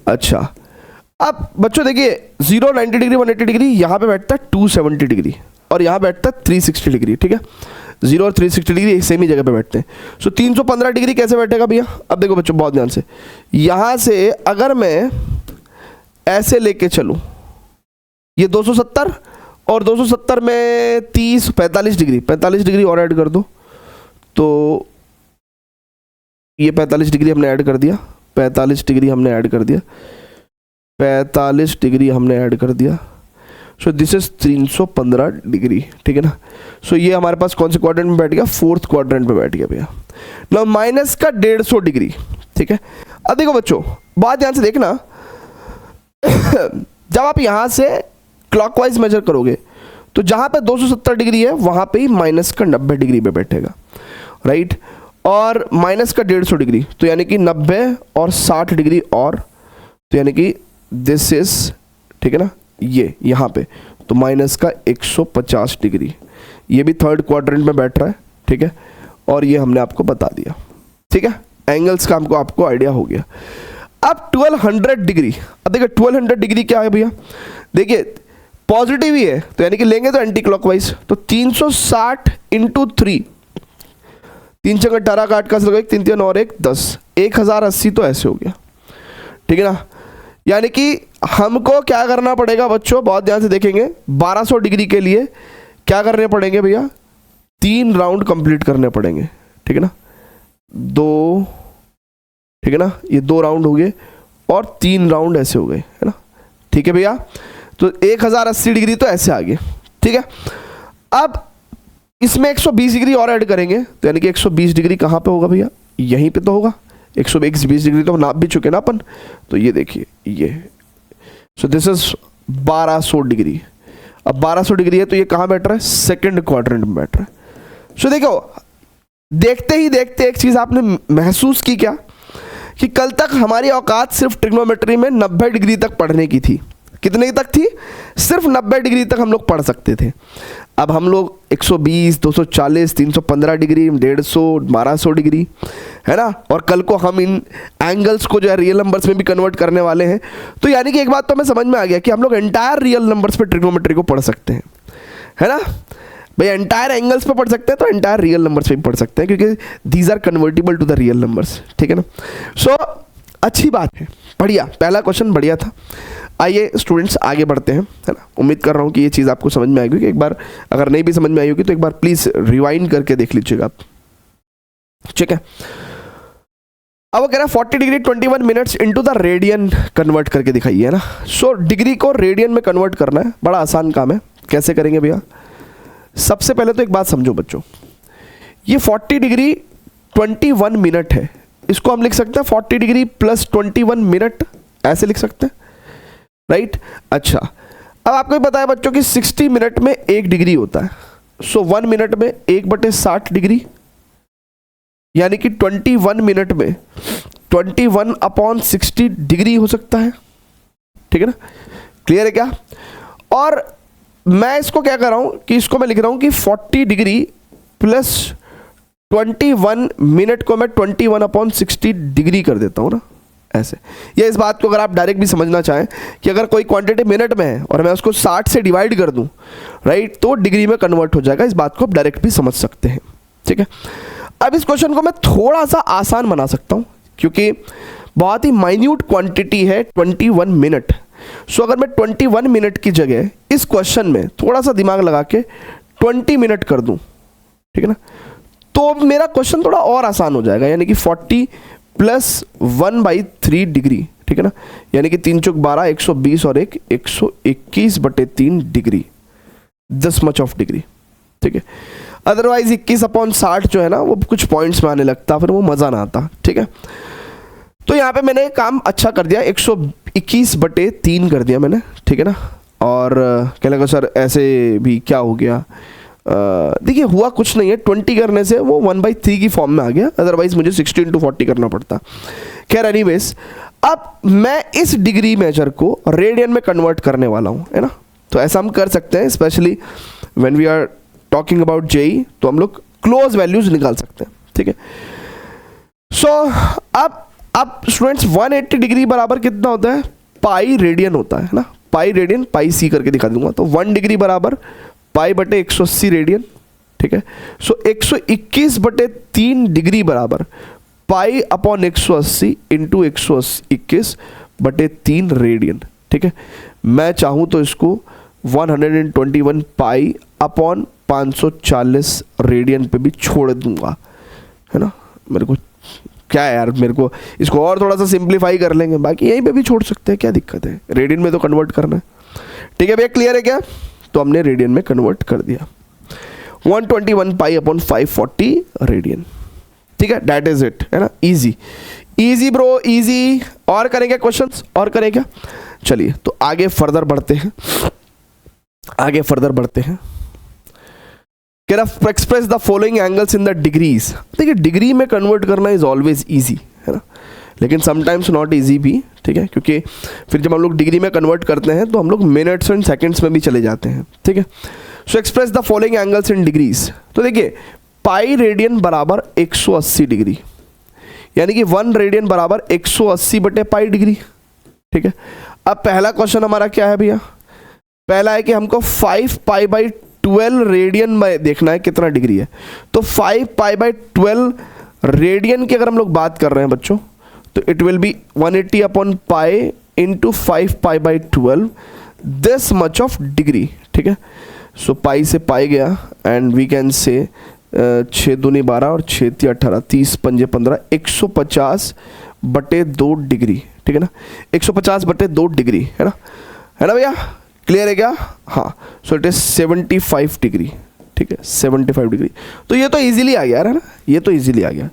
अच्छा अब बच्चों देखिए 0, 90 डिग्री, 180 डिग्री, यहाँ पे बैठता है 270 डिग्री, और यहाँ बैठता है 360 डिग्री, ठीक है। 0 और 360 डिग्री एक सेम ही जगह पे बैठते हैं। सो 315 डिग्री कैसे बैठेगा भैया, अब देखो बच्चों बहुत ध्यान से, यहाँ से अगर मैं ऐसे लेके चलूँ, ये 270 और 270 में 30, 45 डिग्री, 45 डिग्री और ऐड कर दो, तो ये 45 डिग्री हमने ऐड कर दिया, 45 डिग्री हमने ऐड कर दिया, 45 डिग्री हमने ऐड कर दिया। सो दिस इज 315 डिग्री, ठीक है ना। सो ये हमारे पास कौन से क्वाड्रेंट में बैठ गया, फोर्थ क्वाड्रेंट में बैठ गया भैया। नाउ माइनस का 150 डिग्री, ठीक है। अब देखो बच्चों बहुत ध्यान से देखना, जब आप यहां से क्लॉकवाइज मेजर करोगे तो जहां पे 270 डिग्री है वहां पे ही माइनस का 90 डिग्री पे बैठेगा, राइट। और माइनस का 150 डिग्री, तो यानी कि 90 और 60 डिग्री और, तो यानी कि दिस इज, ठीक है ना, ये यहाँ पे तो माइनस का 150 डिग्री, ये भी थर्ड क्वाड्रेंट में बैठ रहा है, ठीक है। और ये हमने आपको बता दिया, ठीक है, एंगल्स का हमको आपको आइडिया हो गया। अब 1200 डिग्री, अब देखिए 1200 डिग्री क्या है भैया, देखिए पॉजिटिव ही है, तो यानी कि लेंगे तो एंटी क्लॉकवाइज, तो 360 इंटू 3, 3 × 18 का 8 का 3 3 और 1 10, 1080 तो ऐसे हो गया, ठीक है ना। यानी कि हमको क्या करना पड़ेगा बच्चों, बहुत ध्यान से देखेंगे, 1200 डिग्री के लिए क्या करने पड़ेंगे भैया, 3 राउंड कंप्लीट करने पड़ेंगे, ठीक है ना, 2, ठीक है ना, ये 2 राउंड हो गए और 3 राउंड ऐसे हो गए, है ना, ठीक है भैया। तो 1080 डिग्री तो ऐसे आ गए, ठीक है। अब इसमें 120 डिग्री और ऐड करेंगे, तो यानी कि 120 डिग्री कहाँ पे होगा भैया, यहीं पे तो होगा। 120 डिग्री तो नाप भी चुके ना अपन, तो ये देखिए ये, सो दिस इज 1200 डिग्री। अब 1200 डिग्री है तो ये कहाँ बैठ रहा है, सेकंड क्वाड्रेंट में बैठ रहा है। सो देखो, देखते ही देखते एक चीज आपने महसूस की क्या, कि कल तक हमारी औकात सिर्फ ट्रिग्नोमेट्री में 90 डिग्री तक पढ़ने की थी। कितने तक थी, सिर्फ 90 डिग्री तक हम लोग पढ़ सकते थे। अब हम लोग 120, 240, 315 डिग्री, 150, 1200 डिग्री, है ना, और कल को हम इन एंगल्स को जो है रियल नंबर्स में भी कन्वर्ट करने वाले हैं। तो यानी कि एक बात तो हमें समझ में आ गया कि हम लोग एंटायर रियल नंबर्स पे ट्रिग्नोमेट्री को पढ़ सकते हैं, है ना भाई। एंटायर एंगल्स पे पढ़ सकते हैं तो एंटायर रियल नंबर्स पे भी पढ़ सकते हैं, क्योंकि these are convertible to the real numbers, ठीक है ना। सो अच्छी बात है, बढ़िया, पहला क्वेश्चन बढ़िया था। आइए स्टूडेंट्स आगे बढ़ते हैं, है ना। उम्मीद कर रहा हूँ कि ये चीज़ आपको समझ में आएगी, कि एक बार अगर नहीं भी समझ में आई होगी तो एक बार प्लीज़ रिवाइंड करके देख लीजिएगा आप, ठीक है। अब वो कह रहा है 40 degree 21 minutes into the radian convert करके दिखाइए, है ना। सो डिग्री को रेडियन में कन्वर्ट करना है, बड़ा आसान काम है। कैसे करेंगे भैया, सबसे पहले तो एक बात समझो बच्चों, ये 40 डिग्री 21 मिनट है, इसको हम लिख सकते हैं 40 डिग्री प्लस 21 मिनट, ऐसे लिख सकते हैं, राइट। अच्छा, अब आपको पता है बच्चों कि 60 मिनट में 1 डिग्री होता है। सो 1 मिनट में 1/60 डिग्री, यानी कि 21 मिनट में 21/60 डिग्री हो सकता है, ठीक है ना। क्लियर है क्या। और मैं इसको क्या कर रहा हूं कि इसको मैं लिख रहा हूं कि 40 डिग्री प्लस 21 मिनट को मैं 21/60 डिग्री कर देता हूं ना, ऐसे। या इस बात को अगर आप डायरेक्ट भी समझना चाहें कि अगर कोई क्वांटिटी मिनट में है और मैं उसको 60 से डिवाइड कर दूं, राइट, तो डिग्री में कन्वर्ट हो जाएगा। इस बात को आप डायरेक्ट भी समझ सकते हैं, ठीक है। अब इस क्वेश्चन को मैं थोड़ा सा आसान बना सकता हूं, क्योंकि बहुत ही माइन्यूट क्वांटिटी है 21 मिनट। सो अगर मैं 21 मिनट की जगह इस क्वेश्चन में थोड़ा सा दिमाग लगा के 20 मिनट कर दूं, ठीक है ना, तो मेरा क्वेश्चन थोड़ा और आसान हो जाएगा। यानी कि 40 प्लस 1/3 डिग्री, ठीक है ना, यानी कि 3 चौक 12, 120 और 121/3 degree, this much of degree, ठीक है। अदरवाइज 21/60 जो है ना, वो कुछ पॉइंट्स में आने लगता, फिर वो मज़ा ना आता, ठीक है। तो यहाँ पे मैंने काम अच्छा कर दिया, 121/3 कर दिया मैंने, ठीक है ना। और कहने लगा सर ऐसे भी क्या हो गया, देखिए हुआ कुछ नहीं है, 20 करने से वो 1/3 की फॉर्म में आ गया, अदरवाइज मुझे 60 × 40 करना पड़ता। खैर एनीवेज, अब मैं इस डिग्री मेजर को रेडियन में कन्वर्ट करने वाला हूँ, है ना। तो ऐसा हम कर सकते हैं, specially when we are talking about JEE, तो हम लोग क्लोज वैल्यूज निकाल सकते हैं, ठीक है। सो अब स्टूडेंट्स 180 डिग्री बराबर कितना होता है, पाई रेडियन होता है ना, पाई रेडियन, पाई सी करके दिखा दूंगा। तो 1 डिग्री बराबर पाई/180 रेडियन, ठीक है। सो 121/3 डिग्री बराबर पाई/180 इंटू 121/3 रेडियन, ठीक है। मैं चाहूँ तो इसको 121 पाई/540 रेडियन पे भी छोड़ दूंगा, है ना। मेरे को क्या है यार, मेरे को इसको और थोड़ा सा सिंप्लीफाई कर लेंगे, बाकी यहीं पे भी छोड़ सकते हैं, क्या दिक्कत है, रेडियन में तो कन्वर्ट करना है, ठीक है भैया। क्लियर है क्या, तो हमने रेडियन में कन्वर्ट कर दिया, 121 पाई/540 रेडियन, ठीक है। दैट इज इट, है ना, इजी इजी ब्रो, इजी। और करेंगे क्वेश्चंस, और करेंगे, चलिए तो आगे फर्दर बढ़ते हैं, आगे फर्दर बढ़ते हैं। Express the following angles in the degrees. देखिए डिग्री में कन्वर्ट करना इज ऑलवेज इजी, है ना, लेकिन समटाइम्स नॉट इजी भी, ठीक है, क्योंकि फिर जब हम लोग डिग्री में कन्वर्ट करते हैं तो हम लोग मिनट्स एंड सेकंड्स में भी चले जाते हैं, ठीक है। So express the following angles in degrees. तो देखिए पाई रेडियन बराबर 180 डिग्री, यानी कि 1 रेडियन बराबर 180/पाई डिग्री, ठीक है। अब पहला क्वेश्चन हमारा क्या है भैया, पहला है कि हमको 5 पाई/12 रेडियन में देखना है कितना डिग्री है। तो 5 पाई/12 रेडियन की अगर हम लोग बात कर रहे हैं बच्चों, तो इट विल बी 180/पाई into 5π/12 this much of degree, ठीक है। सो पाई से पाई गया एंड वी कैन से 6 दूनी 12 और 6 × 18 30 पंजे 15 150/2 डिग्री, ठीक है ना, 150/2 डिग्री, है ना भैया, क्लियर है क्या? हाँ, सो इट इज 75 डिग्री, ठीक है, 75 डिग्री। तो ये तो इजीली आ गया है ना, ये तो इजीली आ गया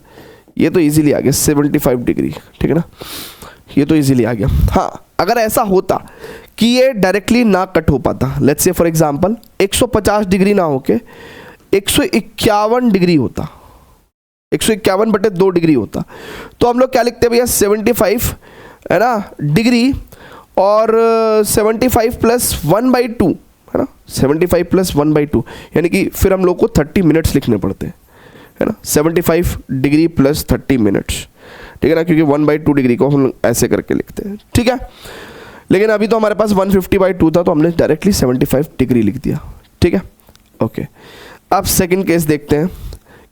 75 डिग्री, ठीक है ना, ये तो इजीली आ गया। हाँ, अगर ऐसा होता कि ये डायरेक्टली ना कट हो पाता, let's say for example 150 degree ना होके 151 डिग्री होता, 151/2 डिग्री होता, तो हम लोग क्या लिखते हैं भैया, 75 है ना डिग्री और 75 + 1/2 है ना, 75 + 1/2, यानी कि फिर हम लोग को 30 मिनट्स लिखने पड़ते हैं, है ना, 75 डिग्री + 30 मिनट्स, ठीक है ना, क्योंकि 1/2 डिग्री को हम ऐसे करके लिखते हैं, ठीक है। लेकिन अभी तो हमारे पास 150/2 था, तो हमने डायरेक्टली 75 डिग्री लिख दिया, ठीक है, ओके। अब सेकंड केस देखते हैं,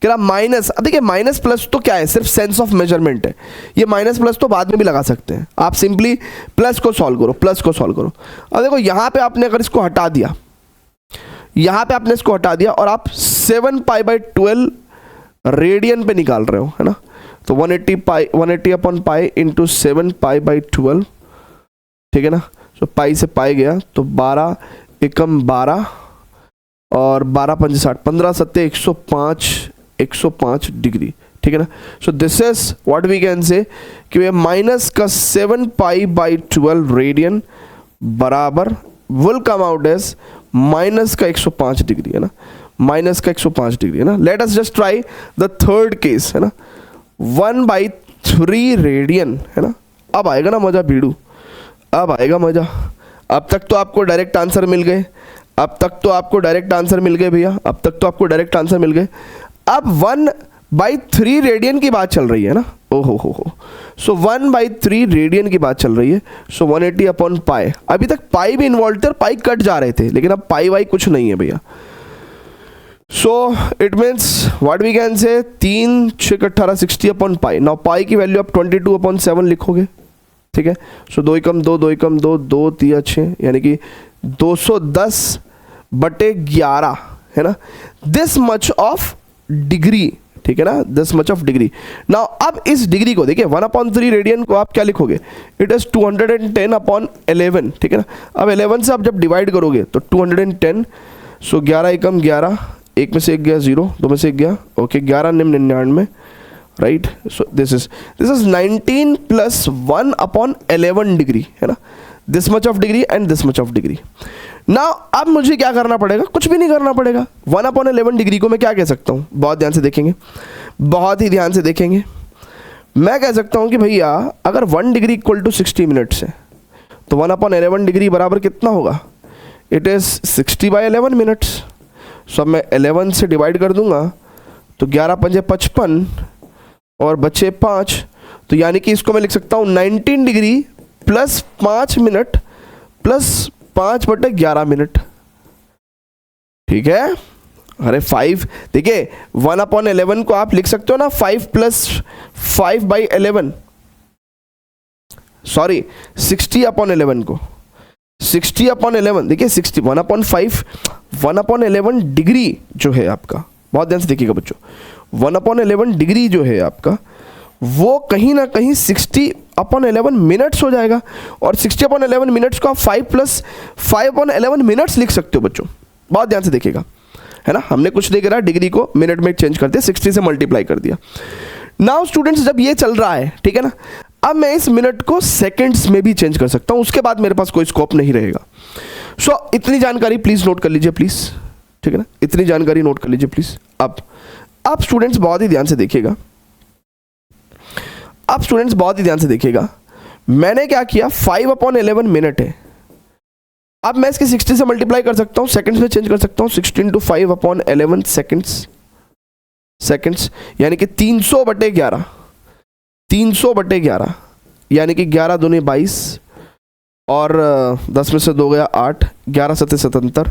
क्या माइनस। अब देखिए माइनस प्लस तो क्या है, सिर्फ सेंस ऑफ मेजरमेंट है, ये माइनस प्लस तो बाद में भी लगा सकते हैं, आप सिंपली प्लस को सॉल्व करो, प्लस को सॉल्व करो। अब देखो यहाँ पे आपने अगर इसको हटा दिया, यहाँ पे आपने इसको हटा दिया और आप 7π/12 रेडियन पे निकाल रहे हो, है ना, तो 180/π इंटू 7π/12, ठीक है ना, तो पाई से पाई गया तो 12 एकम 12 और 12 × 5 = 60, 15 × 7 = 105 डिग्री, ठीक है ना। So this is what we can say कि ये माइनस का 7π/12 रेडियन बराबर will come out as minus का 105 डिग्री, है ना, माइनस का 105 डिग्री, है ना। Let us just try the third case, है ना, 1/3 रेडियन, है ना। अब आएगा ना मजा भीड़ू, अब आएगा मजा। अब तक तो आपको डायरेक्ट आंसर मिल गए, अब तक तो आपको डायरेक्ट आंसर मिल गए भैया, अब तक तो आपको डायरेक्ट आंसर मिल गए। अब 1/3 रेडियन की बात चल रही है ना, ओहो हो, सो 1/3 रेडियन की बात चल रही है, सो 180/π। अभी तक पाई भी इन्वॉल्व थे और पाई कट जा रहे थे, लेकिन अब पाई वाई कुछ नहीं है भैया। So it means what we can say 3 × 6 = 18 60/π। Now पाई की वैल्यू आप 22/7 लिखोगे, ठीक है। सो 2 × 2 2 × 2 2 3 6, यानी कि 210/11, है ना, दिस मच ऑफ डिग्री, ठीक है ना, this much of degree. Now अब इस डिग्री को देखिए 1/3 रेडियन को आप क्या लिखोगे, इट इज 210/11, ठीक है ना। अब 11 से आप जब डिवाइड करोगे तो 210, सो 11 एकम 11, एक में से एक गया 0, 2 में से एक गया, okay, 11 × 99, right. So this is 19 + 1/11 degree, है ना, this much of degree and this much of degree. Now अब मुझे क्या करना पड़ेगा, कुछ भी नहीं करना पड़ेगा। 1/11 डिग्री को मैं क्या कह सकता हूँ, बहुत ध्यान से देखेंगे, बहुत ही ध्यान से देखेंगे। मैं कह सकता हूँ कि भैया अगर 1 डिग्री = 60 मिनट्स है तो 1/11 डिग्री बराबर कितना होगा, इट इज़ 60/11 मिनट्स। सो अब मैं 11 से डिवाइड कर दूंगा तो 11 × 5 = 55 और बचे 5, तो यानी कि इसको मैं लिख सकता हूँ 19 डिग्री + 5 मिनट + 5/11 मिनट, ठीक है। अरे 5, देखिए 1/11 को आप लिख सकते हो ना 5 + 5/11, सॉरी 60/11 को 60/11, देखिए 60 1/5 1/11 डिग्री जो है आपका, बहुत ध्यान से देखिएगा बच्चों, 1/11 डिग्री जो है आपका वो कहीं ना कहीं 60/11 मिनट्स हो जाएगा, और 60/11 मिनट्स को आप 5 + 5/11 मिनट्स लिख सकते हो बच्चों, बहुत ध्यान से देखिएगा, है ना। हमने कुछ नहीं करा, डिग्री को मिनट में चेंज कर दिया, 60 से मल्टीप्लाई कर दिया। नाउ स्टूडेंट्स जब ये चल रहा है, ठीक है ना, अब मैं इस मिनट को सेकंड्स में भी चेंज कर सकता हूं, उसके बाद मेरे पास कोई स्कोप नहीं रहेगा। सो इतनी जानकारी प्लीज नोट कर लीजिए प्लीज, ठीक है ना, इतनी जानकारी नोट कर लीजिए प्लीज। अब स्टूडेंट्स बहुत ही ध्यान से देखिएगा, अब स्टूडेंट्स बहुत ही ध्यान से देखिएगा, मैंने क्या किया 5/11 मिनट है, अब मैं इसके 60 से मल्टीप्लाई कर सकता हूँ, सेकंड्स में चेंज कर सकता हूँ, 16 × 5/11 सेकंड्स, यानी कि 300/11, 300/11, यानी कि 11 दूनी 22 और 10 में से 2 गया 8, 11 × 7 = 77,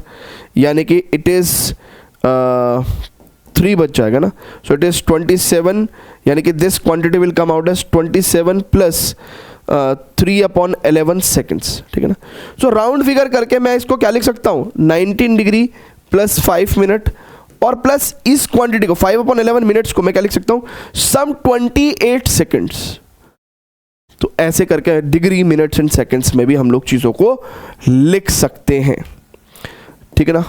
यानी कि इट इज़ 3 बच जाएगा ना, सो इट इज़ 27, यानी कि this quantity will come out as 27 + 3/11 seconds, ठीक है ना। सो राउंड फिगर करके मैं इसको क्या लिख सकता हूँ, 19 डिग्री प्लस 5 मिनट और प्लस इस क्वांटिटी को 5/11 मिनट्स को मैं क्या लिख सकता हूँ, सम 28 सेकेंड्स। तो ऐसे करके डिग्री, मिनट्स एंड सेकेंड्स में भी हम लोग चीज़ों को लिख सकते हैं, ठीक है ना।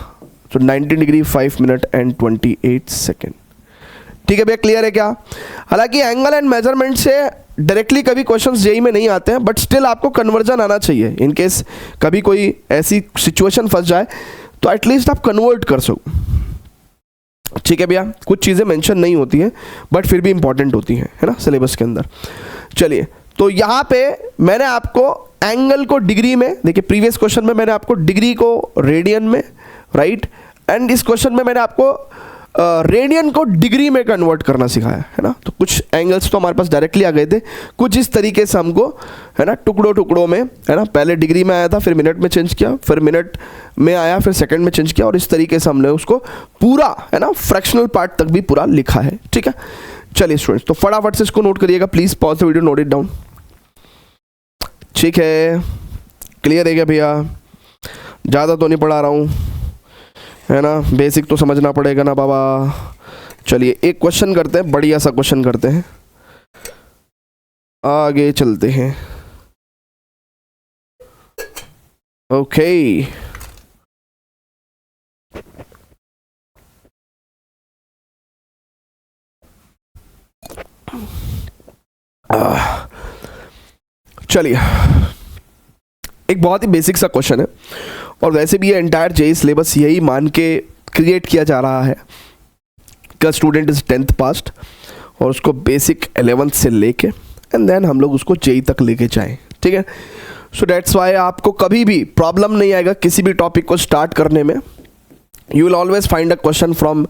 तो 19 डिग्री 5 मिनट एंड 28 सेकेंड, ठीक है भैया, क्लियर है क्या। हालांकि एंगल एंड मेजरमेंट से डायरेक्टली कभी क्वेश्चंस जेईई में नहीं आते हैं, बट स्टिल आपको कन्वर्जन आना चाहिए। इन केस कभी कोई ऐसी सिचुएशन फंस जाए तो एटलीस्ट आप कन्वर्ट कर सको, ठीक है भैया। कुछ चीज़ें मेंशन नहीं होती हैं बट फिर भी इंपॉर्टेंट होती हैं, है ना, सिलेबस के अंदर। चलिए, तो यहाँ पे मैंने आपको एंगल को डिग्री में, देखिए प्रीवियस क्वेश्चन में मैंने आपको डिग्री को रेडियन में, राइट, एंड इस क्वेश्चन में मैंने आपको रेडियन को डिग्री में कन्वर्ट करना सिखाया, है ना। तो कुछ एंगल्स तो हमारे पास डायरेक्टली आ गए थे, कुछ इस तरीके से हमको, है ना, टुकड़ों टुकड़ों में, है ना, पहले डिग्री में आया था, फिर मिनट में चेंज किया, फिर मिनट में आया, फिर सेकंड में चेंज किया, और इस तरीके से हमने उसको पूरा, है ना, फ्रैक्शनल पार्ट तक भी पूरा लिखा है, ठीक है। चलिए स्टूडेंट्स, तो फटाफट से इसको नोट करिएगा please, pause the video, note it down, ठीक है। क्लियर है क्या भैया, ज़्यादा तो नहीं पढ़ा रहा हूँ, है ना, बेसिक तो समझना पड़ेगा ना बाबा। चलिए एक क्वेश्चन करते हैं, बढ़िया सा क्वेश्चन करते हैं, आगे चलते हैं। ओके, चलिए एक बहुत ही बेसिक सा क्वेश्चन है, और वैसे भी ये एंटायर जेईई सिलेबस यही मान के क्रिएट किया जा रहा है कि स्टूडेंट इज 10th पास्ट और उसको बेसिक 11th से लेके एंड देन हम लोग उसको जेईई तक लेके जाएं, ठीक है। सो दैट्स वाई आपको कभी भी प्रॉब्लम नहीं आएगा किसी भी टॉपिक को स्टार्ट करने में। You will always find a question from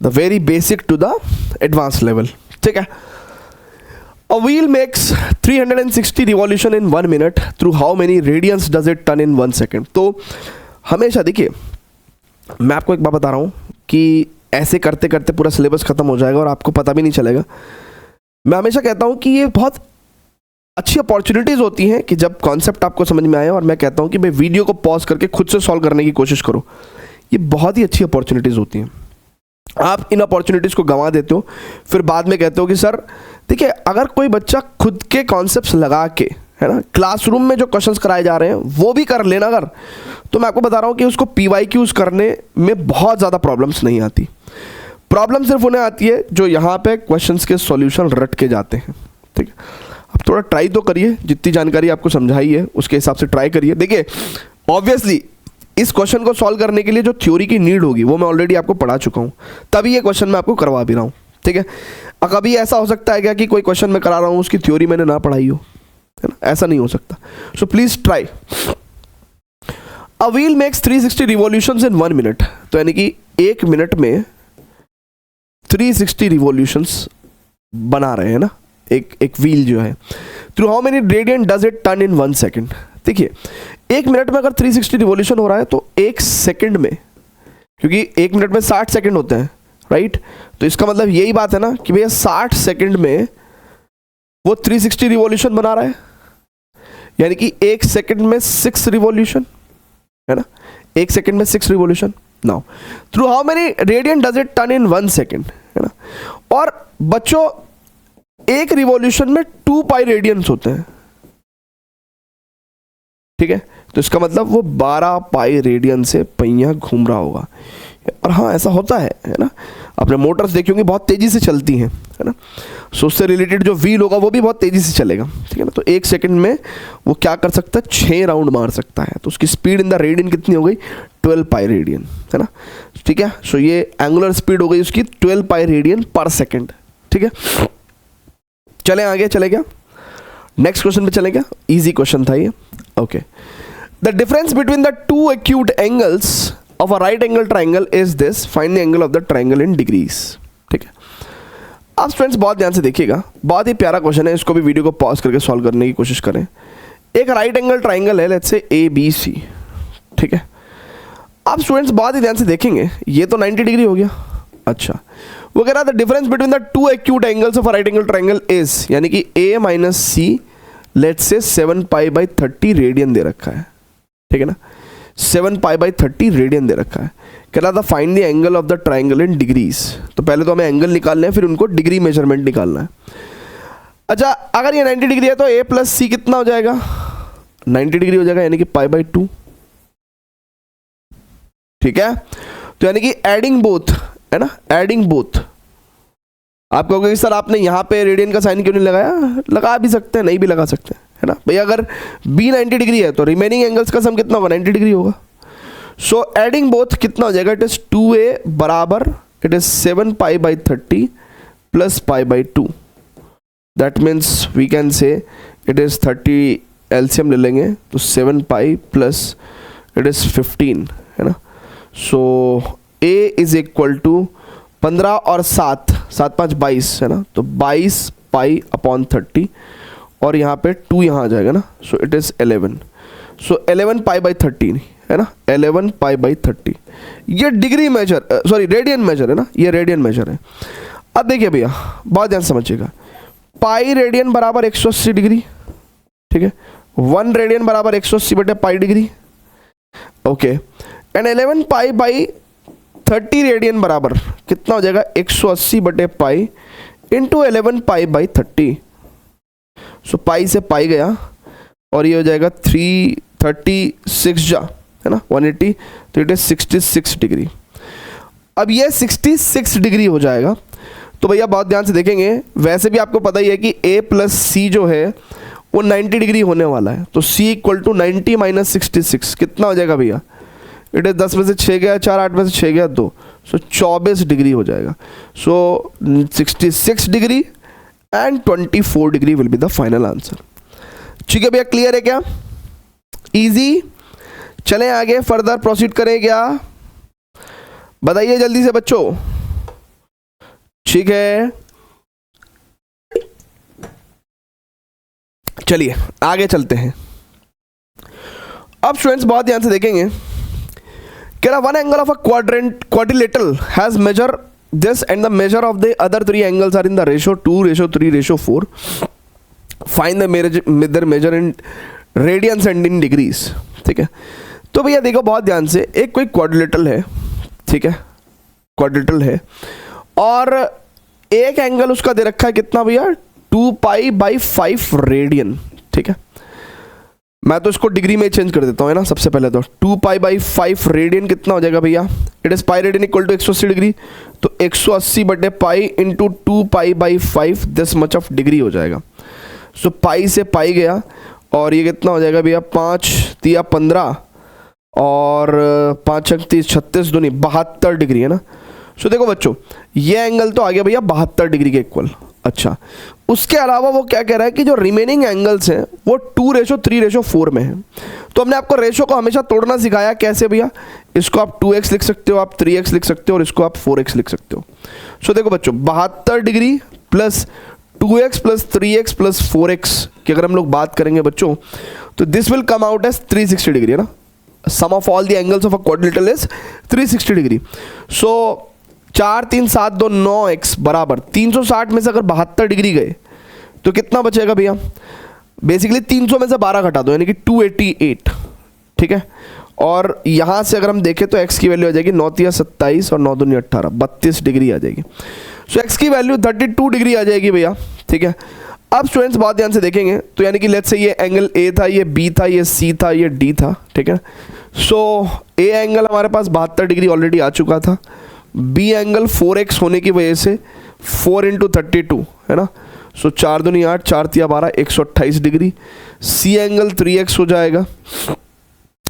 the very basic to the advance level, ठीक है। A wheel makes 360 revolution in 1 minute. Through how many radians does it turn in 1 second? तो हमेशा देखिए, मैं आपको एक बात बता रहा हूँ कि ऐसे करते करते पूरा सिलेबस खत्म हो जाएगा और आपको पता भी नहीं चलेगा। मैं हमेशा कहता हूँ कि ये बहुत अच्छी अपॉर्चुनिटीज़ होती हैं कि जब कॉन्सेप्ट आपको समझ में आए, और मैं कहता हूँ कि भाई वीडियो को पॉज करके खुद से सॉल्व करने की कोशिश करो। ये बहुत ही अच्छी अपॉर्चुनिटीज़ होती हैं। आप इन अपॉर्चुनिटीज़ को गंवा देते हो, फिर बाद में कहते हो कि सर देखिए, अगर कोई बच्चा खुद के कॉन्सेप्ट्स लगा के, है ना, क्लासरूम में जो क्वेश्चंस कराए जा रहे हैं वो भी कर लेना अगर, तो मैं आपको बता रहा हूँ कि उसको PYQs करने में बहुत ज़्यादा प्रॉब्लम्स नहीं आती। प्रॉब्लम सिर्फ उन्हें आती है जो यहाँ पे क्वेश्चंस के सॉल्यूशन रट के जाते हैं, ठीक है। अब थोड़ा ट्राई तो करिए, जितनी जानकारी आपको समझाई है उसके हिसाब से ट्राई करिए। देखिए ऑब्वियसली इस क्वेश्चन को सॉल्व करने के लिए जो थ्योरी की नीड होगी वो मैं ऑलरेडी आपको पढ़ा चुका हूँ, तभी ये क्वेश्चन मैं आपको करवा भी रहा हूँ, ठीक है। कभी ऐसा हो सकता है क्या कि कोई क्वेश्चन मैं करा रहा हूँ उसकी थ्योरी मैंने ना पढ़ाई हो, है ना, ऐसा नहीं हो सकता। So please try. A wheel makes 360 revolutions in 1 minute, तो यानी कि 1 मिनट में 360 रिवॉल्यूशंस बना रहे हैं ना, एक व्हील जो है। Through how many radian does it turn in 1 second. देखिए 1 मिनट में अगर 360 रिवॉल्यूशन हो रहा है तो 1 सेकंड में, क्योंकि 1 मिनट में 60 सेकंड होते हैं, राइट, तो इसका मतलब यही बात है ना कि भैया 60 सेकंड में वो 360 रिवॉल्यूशन बना रहा है, यानी कि 1 सेकंड में 6 रिवॉल्यूशन, है ना, 1 सेकंड में 6 revolution. Now through how many radian does it turn in 1 second, है ना। और बच्चों एक रिवॉल्यूशन में 2 पाई रेडियंस होते हैं, ठीक है, तो इसका मतलब वो 12 पाई रेडियन से पहिया घूम रहा होगा। और हाँ ऐसा होता है ना, आपने मोटर्स देखी होंगी बहुत तेजी से चलती हैं, है ना, सो उससे रिलेटेड जो व्हील होगा वो भी बहुत तेजी से चलेगा, ठीक है ना। तो 1 सेकंड में वो क्या कर सकता है, 6 राउंड मार सकता है। तो उसकी स्पीड इन द रेडियन कितनी हो गई, 12 पाई रेडियन, है ना, ठीक है। सो ये एंगुलर स्पीड हो गई उसकी 12 पाई रेडियन पर सेकेंड, ठीक है। चले आगे, चले क्या नेक्स्ट क्वेश्चन पे चले क्या, इजी क्वेश्चन था ये, okay. The difference between the 2 acute angles of a right angle triangle is this, find the angle of the triangle in degrees, ठीक है। आप स्टूडेंट्स बहुत ध्यान से देखिएगा, बहुत ही प्यारा क्वेश्चन है, इसको भी वीडियो को पॉज करके सॉल्व करने की कोशिश करें। एक राइट एंगल ट्राइंगल है, लेट्स से ABC, ठीक है। आप स्टूडेंट्स बहुत ही ध्यान से देखेंगे, ये तो 90 डिग्री हो गया, अच्छा, वो कह रहा था difference between the 2 acute angles of a right angle triangle is, यानी कि A - C let's say 7 pi by 30 radian दे रखा है, ठीक है ना, 7 पाई बाई 30 रेडियन दे रखा है। कह रहा था find the angle of the triangle in degrees. तो पहले तो हमें एंगल निकालना है, फिर उनको डिग्री मेजरमेंट निकालना है। अच्छा, अगर ये 90 डिग्री है तो a प्लस सी कितना हो जाएगा, 90 डिग्री हो जाएगा, यानी कि पाई बाई 2, ठीक है। तो यानी कि एडिंग बोथ, है ना, एडिंग बोथ। आप कहोगे कि सर आपने यहाँ पे रेडियन का साइन क्यों नहीं लगाया, लगा भी सकते हैं, नहीं भी लगा सकते हैं, है ना भैया। अगर b 90 डिग्री है तो रिमेनिंग एंगल्स का सम कितना होगा, 90 डिग्री होगा। सो एडिंग बोथ कितना हो जाएगा, इट इज 2a बराबर it is 7 pi by 30 plus pi by 2। That means we can say it is 30, LCM ले लेंगे तो 7 पाई प्लस इट इज 15, है ना। सो a इज इक्वल टू 15 और 7, 7 5 22, है ना, तो 22 पाई अपॉन 30 और यहाँ पे 2 यहाँ आ जाएगा ना, so it is 11। So 11 pi by 30, है ना, 11 पाई बाई 30। ये degree measure, sorry radian measure है ना, ये रेडियन मेजर है। अब देखिए भैया बहुत ध्यान समझिएगा, पाई रेडियन बराबर 180 डिग्री, ठीक है, 1 रेडियन बराबर 180 बटे pi degree, okay. And 11 pi by 30 radian बराबर कितना हो जाएगा, 180 बटे पाई इंटू 11 पाई बाई 30। सो पाई से पाई गया और ये हो जाएगा 336 जा, है ना, 180, तो इट इज 66 डिग्री। अब ये 66 डिग्री हो जाएगा। तो भैया बहुत ध्यान से देखेंगे, वैसे भी आपको पता ही है कि a प्लस सी जो है वो 90 डिग्री होने वाला है। तो c इक्वल टू 90 माइनस 66 कितना हो जाएगा भैया, इट इज 10 में से 6 गया 4, 8 में से 6 गया 2, सो 24 डिग्री हो जाएगा। सो 66 degree and 24 degree will be the final answer. ठीक है भैया, क्लियर है क्या, इजी। चलें आगे फर्दर प्रोसीड करें क्या, बताइए जल्दी से बच्चों। ठीक है, चलिए आगे चलते हैं। अब स्टूडेंट्स बहुत ध्यान से देखेंगे, कह रहा one angle of a quadrilateral has measure this and the measure of the other three angles are in the ratio 2:3:4. Find the measure in radians and in degrees. ठीक है, तो भैया देखो बहुत ध्यान से, एक कोई क्वाड्रिलेटरल है, ठीक है, क्वाड्रिलेटरल है और एक एंगल उसका दे रखा है कितना भैया, 2 पाई बाई 5 रेडियन, ठीक है। मैं तो इसको डिग्री में चेंज कर देता हूँ, है ना। सबसे पहले तो 2 पाई बाई 5 रेडियन कितना हो जाएगा भैया, it is pi radian equal to 180 degree, तो 180 बटे pi into 2 pi by 5, this much of degree हो जाएगा। सो पाई से पाई गया और ये कितना हो जाएगा भैया, 5 तिया 15 और 5 36 36 दूनी 72 डिग्री, है ना। सो देखो बच्चों, ये एंगल तो आ गया भैया 72 डिग्री के इक्वल। अच्छा, उसके अलावा वो क्या कह रहा है कि जो रिमेनिंग एंगल्स हैं वो 2:3:4 में है। तो हमने आपको रेशो को हमेशा तोड़ना सिखाया, कैसे भैया, इसको आप 2x लिख सकते हो, आप 3x लिख सकते हो और इसको आप 4x लिख सकते हो। सो देखो बच्चों, 72 degree plus 2x plus 3x plus 4x की अगर हम लोग बात करेंगे बच्चों, तो this will come out as 360 degree, है ना। Sum of all the angles of a quadrilateral is 360 degree. So 4 3 7 2 9x बराबर 360 में से अगर 72 डिग्री गए तो कितना बचेगा भैया, बेसिकली 300 में से 12 घटा दो यानी कि 288, ठीक है। और यहाँ से अगर हम देखें तो x की वैल्यू आ जाएगी 9 तिया 27 और 9 दूनी 18, 32 डिग्री आ जाएगी। सो x की वैल्यू 32 डिग्री आ जाएगी भैया, ठीक है। अब स्टूडेंट्स बहुत ध्यान से देखेंगे, तो यानी कि लेट्स से ये एंगल A था, ये B था, ये C था, ये D था, ठीक है। सो A एंगल हमारे पास 72 डिग्री ऑलरेडी आ चुका था, B एंगल 4x होने की वजह से 4 इंटू 32, है ना। सो 4 दूनी 8, 4 तिया 12, 128 डिग्री। C एंगल 3x हो जाएगा,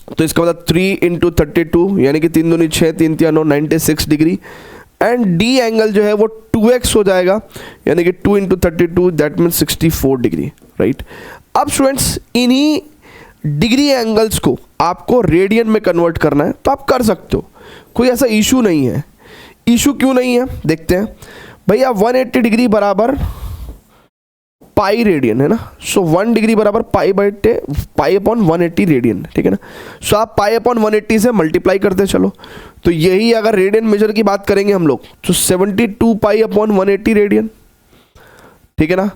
तो इसका मतलब 3 इंटू 32 यानी कि 3 दूनी 6, 3 तिया 9, 96 डिग्री। एंड D एंगल जो है वो 2x हो जाएगा यानी कि 2 into 32 that means 64 degree, right. अब स्टूडेंट्स इन्हीं डिग्री एंगल्स को आपको रेडियन में कन्वर्ट करना है तो आप कर सकते हो, कोई ऐसा इशू नहीं है। इशू क्यों नहीं है देखते हैं भैया, 180 डिग्री बराबर पाई रेडियन, है ना। सो 1 डिग्री बराबर पाई अपॉन 180 रेडियन, ठीक है ना। सो आप पाई अपॉन 180 से मल्टीप्लाई करते चलो, तो यही अगर रेडियन मेजर की बात करेंगे हम लोग तो 72 पाई अपॉन 180 रेडियन, ठीक है ना।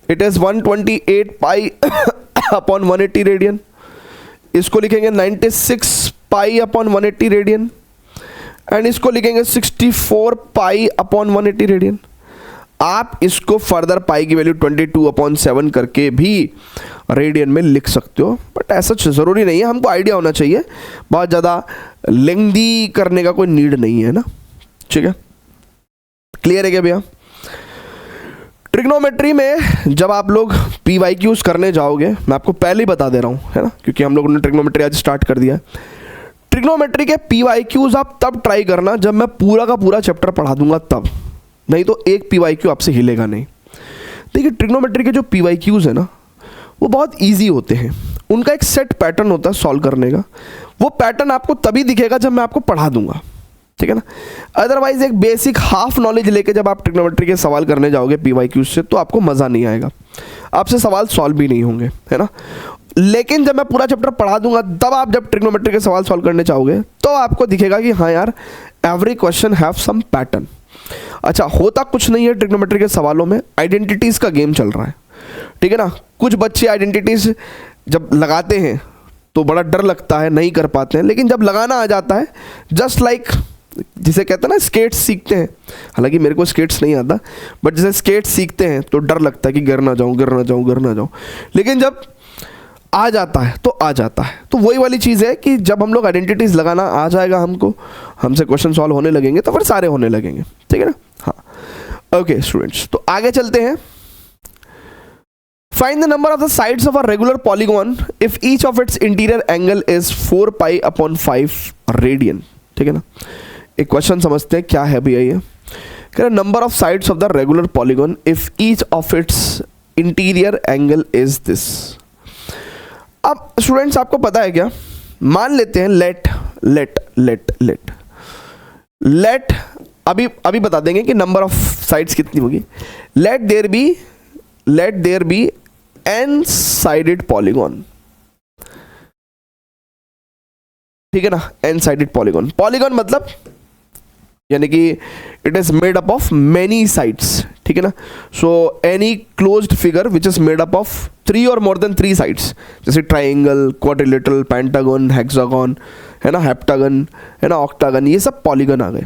It is 128 pi upon 180 radian, इसको लिखेंगे 96 पाई अपॉन 180 रेडियन, एंड इसको लिखेंगे 64 पाई अपॉन 180 रेडियन। आप इसको फर्दर पाई की वैल्यू 22/7 करके भी रेडियन में लिख सकते हो, बट ऐसा ज़रूरी नहीं है, हमको आइडिया होना चाहिए, बहुत ज़्यादा लेंथी करने का कोई नीड नहीं है ना। ठीक है, क्लियर है क्या भैया? ट्रिग्नोमेट्री में जब आप लोग PYQs करने जाओगे, मैं आपको पहले ही बता दे रहा हूँ, है ना, क्योंकि हम लोगों ने ट्रिग्नोमेट्री आज स्टार्ट कर दिया है। ट्रिग्नोमेट्री के PYQs आप तब ट्राई करना जब मैं पूरा का पूरा चैप्टर पढ़ा दूंगा तब, नहीं तो एक PYQ आपसे हिलेगा नहीं। देखिए ट्रिग्नोमेट्री के जो PYQs है ना, वो बहुत ईजी होते हैं, उनका एक सेट पैटर्न होता है सॉल्व करने का, वो पैटर्न आपको तभी दिखेगा जब मैं आपको पढ़ा दूंगा, ठीक है ना। अदरवाइज एक बेसिक हाफ नॉलेज लेके जब आप ट्रिग्नोमेट्री के सवाल करने जाओगे PYQs से, तो आपको मज़ा नहीं आएगा, आपसे सवाल सॉल्व भी नहीं होंगे, है ना। लेकिन जब मैं पूरा चैप्टर पढ़ा दूंगा, तब आप जब ट्रिग्नोमेट्री के सवाल सॉल्व करने चाहोगे तो आपको दिखेगा कि हाँ यार, every question have some pattern. अच्छा, होता कुछ नहीं है ट्रिग्नोमेट्री के सवालों में, आइडेंटिटीज़ का गेम चल रहा है, ठीक है ना। कुछ बच्चे आइडेंटिटीज़ जब लगाते हैं तो बड़ा डर लगता है, नहीं कर पाते हैं, लेकिन जब लगाना आ जाता है, जस्ट लाइक जिसे कहते हैं ना स्केट्स सीखते हैं, हालांकि मेरे को स्केट्स नहीं आता, बट जैसे स्केट्स सीखते हैं तो डर लगता है कि गिर ना जाऊँ, गिर ना जाऊँ, गिर ना जाऊँ, लेकिन जब आ जाता है तो आ जाता है। तो वही वाली चीज़ है कि जब हम लोग आइडेंटिटीज़ लगाना आ जाएगा हमको, हमसे क्वेश्चन सॉल्व होने लगेंगे, तो फिर सारे होने लगेंगे, ठीक है ना। हाँ ओके स्टूडेंट्स, तो आगे चलते हैं। Find the number of the sides of a regular polygon if each of its interior angle is 4 pi upon 5 radian, ठीक है ना। एक क्वेश्चन समझते हैं क्या है भैया ये। कह रहे number of sides of the regular polygon if each of its interior angle is this. अब स्टूडेंट्स आपको पता है क्या, मान लेते हैं लेट अभी बता देंगे कि नंबर ऑफ साइड्स कितनी होगी। Let there be n sided polygon, ठीक है ना। n साइडेड पॉलीगॉन, पॉलीगॉन मतलब यानी कि it is made up of many sides, ठीक है ना। So any closed figure which is made up of 3 और मोर देन 3 साइड्स, जैसे ट्राइंगल, क्वाड्रिलेटरल, पेंटागन, हेक्सागन, है ना, हेप्टागन, है ना, ऑक्टागन, ये सब पॉलीगन आ गए।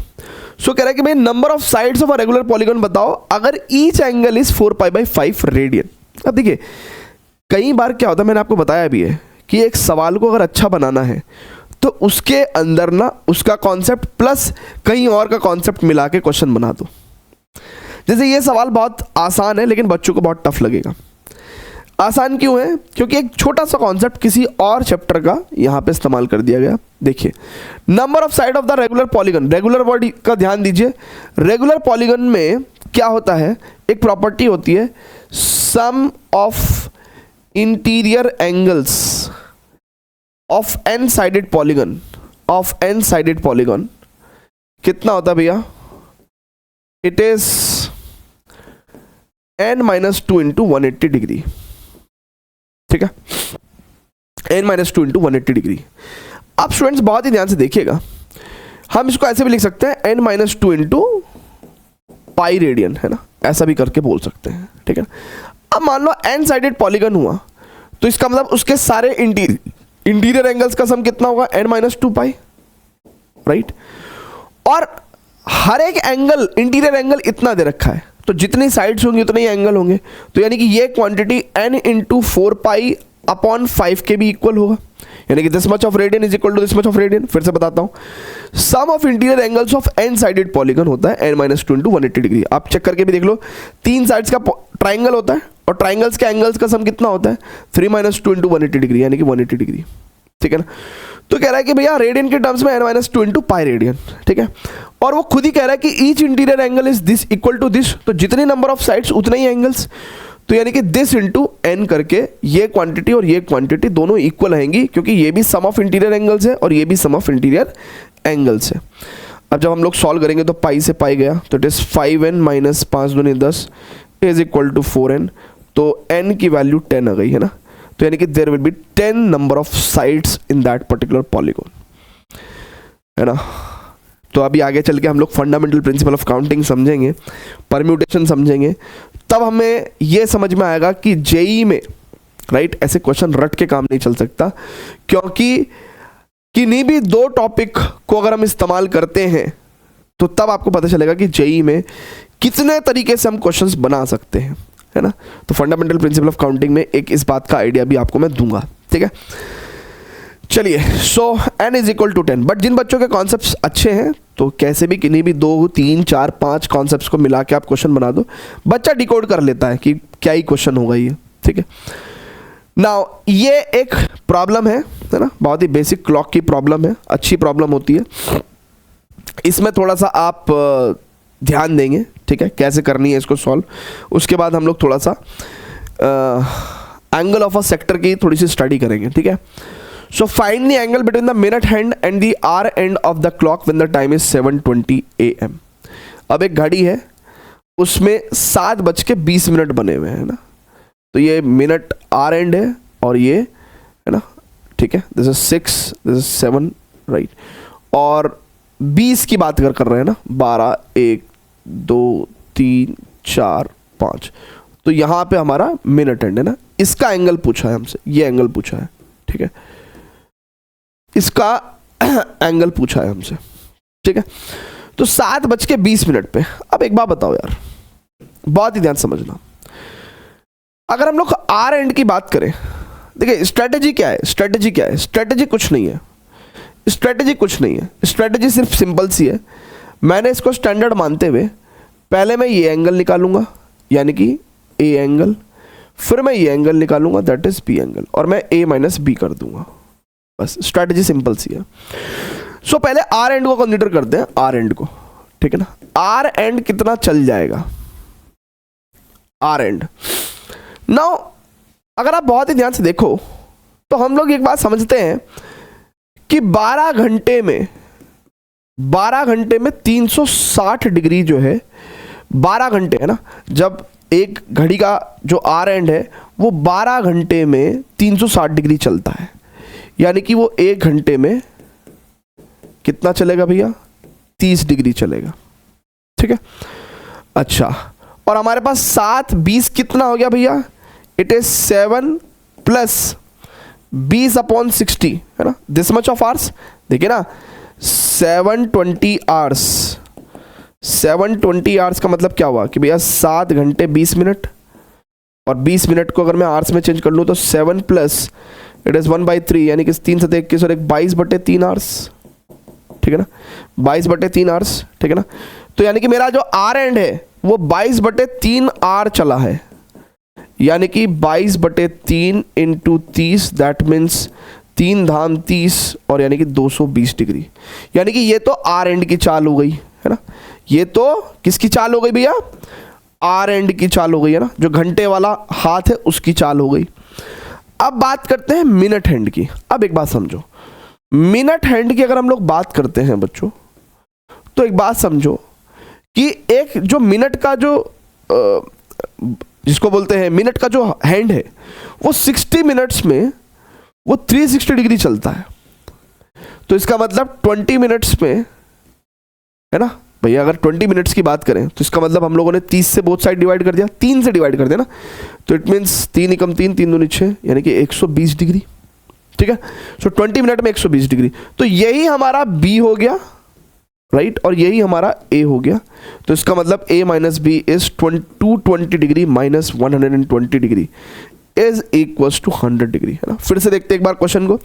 सो कह रहा है कि भाई number of sides of a regular polygon बताओ अगर each angle is 4 pi by 5 radian. अब देखिए कई बार क्या होता है, मैंने आपको बताया भी है कि एक सवाल को अगर अच्छा बनाना है तो उसके अंदर ना उसका कॉन्सेप्ट प्लस कहीं और का कॉन्सेप्ट मिला के क्वेश्चन बना दो। जैसे ये सवाल बहुत आसान है लेकिन बच्चों को बहुत टफ लगेगा। आसान क्यों है? क्योंकि एक छोटा सा कॉन्सेप्ट किसी और चैप्टर का यहाँ पे इस्तेमाल कर दिया गया। देखिए number of side of the regular polygon, regular word का ध्यान दीजिए। रेगुलर पॉलीगन में क्या होता है, एक प्रॉपर्टी होती है sum of interior angles of n sided polygon, कितना होता है भैया? It is n-2 into 180 degree, ठीक है, n-2 इंटू 180 डिग्री। अब स्टूडेंट्स बहुत ही ध्यान से देखिएगा, हम इसको ऐसे भी लिख सकते हैं n-2 इंटू पाई रेडियन, है ना, ऐसा भी करके बोल सकते हैं, ठीक है। अब मान लो n साइडेड पॉलीगन हुआ तो इसका मतलब उसके सारे इंटीरियर एंगल्स का सम कितना होगा? n-2 पाई, राइट। और हर एक एंगल, इंटीरियर एंगल इतना दे रखा है, तो जितनी साइड्स होंगी उतने ही एंगल होंगे, तो यानी कि ये quantity n into 4 pi upon 5 के भी इक्वल होगा, यानी कि this much of radian is equal to this much of radian. फिर से बताता हूँ, sum of interior angles of n sided polygon होता है n-2 इंटू 180 डिग्री। आप चेक करके भी देख लो, 3 साइड्स का ट्राइंगल होता है और ट्राइंगल्स के एंगल्स का सम कितना होता है? 3-2 इंटू 180 डिग्री, यानी कि 180 डिग्री, ठीक है ना। तो कह रहा है कि भैया रेडियन के टर्म्स में n-2 इंटू पाई रेडियन, ठीक है। और वो खुद ही कह रहा है कि each interior angle is this equal to this, तो जितने नंबर ऑफ साइड्स उतने ही एंगल्स, तो यानी कि दिस इंटू n करके ये क्वांटिटी और ये क्वांटिटी दोनों इक्वल आएंगी, क्योंकि ये भी सम ऑफ इंटीरियर एंगल्स है और ये भी सम ऑफ इंटीरियर एंगल्स है। अब जब हम लोग सॉल्व करेंगे तो पाई से पाई गया, तो इट इज 5n माइनस 5 दूनी 10 इज इक्वल टू 4n, तो n की वैल्यू 10 आ गई, है ना। तो यानी कि there will be 10 number of sides in that particular polygon, है ना। तो अभी आगे चल के हम लोग फंडामेंटल प्रिंसिपल ऑफ काउंटिंग समझेंगे, परम्यूटेशन समझेंगे, तब हमें ये समझ में आएगा कि जेई में राइट। ऐसे क्वेश्चन रट के काम नहीं चल सकता, क्योंकि किन्हीं भी दो टॉपिक को अगर हम इस्तेमाल करते हैं तो तब आपको पता चलेगा कि जेई में कितने तरीके से हम क्वेश्चंस बना सकते हैं, है ना। तो फंडामेंटल प्रिंसिपल ऑफ काउंटिंग में एक इस बात का आइडिया भी आपको मैं दूंगा, ठीक है। चलिए, so n is equal to 10, but जिन बच्चों के कॉन्सेप्ट्स अच्छे हैं तो कैसे भी किन्हीं भी 2, 3, 4, 5 कॉन्सेप्ट्स को मिला के आप क्वेश्चन बना दो, बच्चा डिकोड कर लेता है कि क्या ही क्वेश्चन होगा ये, ठीक है। नाउ ये एक प्रॉब्लम है ना, बहुत ही बेसिक क्लॉक की प्रॉब्लम है, अच्छी प्रॉब्लम होती है। इसमें थोड़ा सा आप ध्यान देंगे, ठीक है, कैसे करनी है इसको सॉल्व। उसके बाद हम लोग थोड़ा सा एंगल ऑफ अ सेक्टर की थोड़ी सी स्टडी करेंगे, ठीक है। So find the angle between the minute hand and the hour hand of the clock when the time is 7:20 AM। अब एक घड़ी है, उसमें 7:20 बने हुए हैं ना, तो ये मिनट आर एंड है और ये है ना, ठीक है, this is 6, this is 7, right. और 20 की बात कर रहे हैं ना, 12, 1, 2, 3, 4, 5, तो यहाँ पे हमारा मिनट एंड है ना, इसका एंगल पूछा है हमसे, ये एंगल पूछा है, ठीक है, इसका एंगल पूछा है हमसे, ठीक है। तो 7:20 पे, अब एक बात बताओ यार, बहुत ही ध्यान समझना, अगर हम लोग आर एंड की बात करें, देखिए स्ट्रेटेजी क्या है, स्ट्रेटेजी क्या है, स्ट्रेटेजी कुछ नहीं है, स्ट्रेटेजी कुछ नहीं है, स्ट्रेटेजी सिर्फ सिंपल सी है। मैंने इसको स्टैंडर्ड मानते हुए पहले मैं ये एंगल निकालूंगा, यानी कि ए एंगल, फिर मैं ये एंगल निकालूंगा, दैट इज बी एंगल, और मैं ए माइनस बी कर दूंगा, बस स्ट्रेटेजी सिंपल सी है। सो पहले आर एंड को कंसीडर करते हैं, आर एंड को, ठीक है ना। आर एंड कितना चल जाएगा, आर एंड। नाउ अगर आप बहुत ही ध्यान से देखो तो हम लोग एक बात समझते हैं कि 12 घंटे में 360 डिग्री जो है, 12 घंटे है ना, जब एक घड़ी का जो आर एंड है वो 12 घंटे में 360 डिग्री चलता है, यानी कि वो 1 घंटे में कितना चलेगा भैया, 30 डिग्री चलेगा, ठीक है। अच्छा, और हमारे पास 7:20 कितना हो गया भैया, इट इज 7 + 20/60, है ना, दिस मच ऑफ आवर्स। देखिए ना, 720 आवर्स, 720 आवर्स का मतलब क्या हुआ कि भैया 7 घंटे 20 मिनट, और 20 मिनट को अगर मैं आवर्स में चेंज कर लूँ तो 7 + इट इज 1/3, यानी कि 3 × 7 = 21 और 22/3 आवर्स, ठीक है ना, 22/3 आवर्स, ठीक है ना। तो यानी कि मेरा जो आर एंड है वो 22/3 आवर चला है, यानी कि 22/3 × 30, दैट मीन्स 3 धाम 30, और यानी कि 220 डिग्री। यानी कि ये तो आर एंड की चाल हो गई, है ना, ये तो किसकी चाल हो गई भैया, आर एंड की चाल हो गई, है ना, जो घंटे वाला हाथ है उसकी चाल हो गई। अब बात करते हैं मिनट हैंड की। अब एक बात समझो, मिनट हैंड की अगर हम लोग बात करते हैं बच्चों, तो एक बात समझो कि एक जो मिनट का जो जिसको बोलते हैं मिनट का जो हैंड है वो 60 मिनट्स में वो 360 डिग्री चलता है। तो इसका मतलब 20 मिनट्स में, है ना भैया, अगर 20 मिनट्स की बात करें तो इसका मतलब हम लोगों ने 30 से बोथ साइड डिवाइड कर दिया, 3 से डिवाइड कर दिया ना, तो इट मीन्स 3 × 3 = 3 × 2 = 6, यानी कि 120 डिग्री, ठीक है। सो 20 मिनट में 120 डिग्री, तो यही हमारा बी हो गया, राइट, और यही हमारा ए हो गया। तो इसका मतलब a - b is 220 degree - 120 degree is equals to 100 degree, है ना। फिर से देखते एक बार क्वेश्चन को,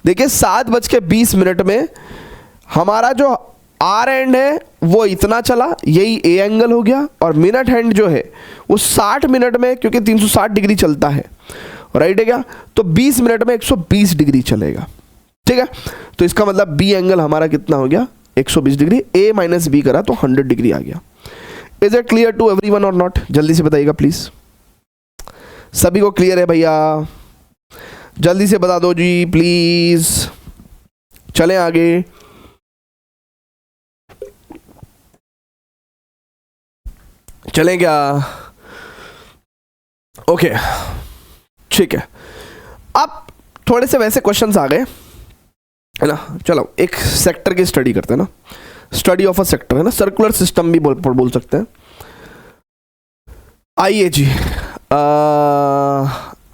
देखिए 7:20 में हमारा जो आर एंड है वो इतना चला, यही ए एंगल हो गया, और मिनट हैंड जो है वो 60 मिनट में, क्योंकि 360 डिग्री चलता है, राइट है क्या, तो 20 मिनट में 120 डिग्री चलेगा, ठीक है। तो इसका मतलब बी एंगल हमारा कितना हो गया, 120 डिग्री, ए माइनस बी करा तो 100 डिग्री आ गया। Is it clear to everyone और नॉट, जल्दी से बताइएगा प्लीज, सभी को क्लियर है भैया, जल्दी से बता दो जी प्लीज, चलें आगे। चलें क्या, ओके, ठीक है। अब थोड़े से वैसे क्वेश्चंस आ गए, है ना, चलो एक सेक्टर की स्टडी करते हैं ना, स्टडी ऑफ अ सेक्टर, है ना, सर्कुलर सिस्टम भी बोल सकते हैं। आइए जी,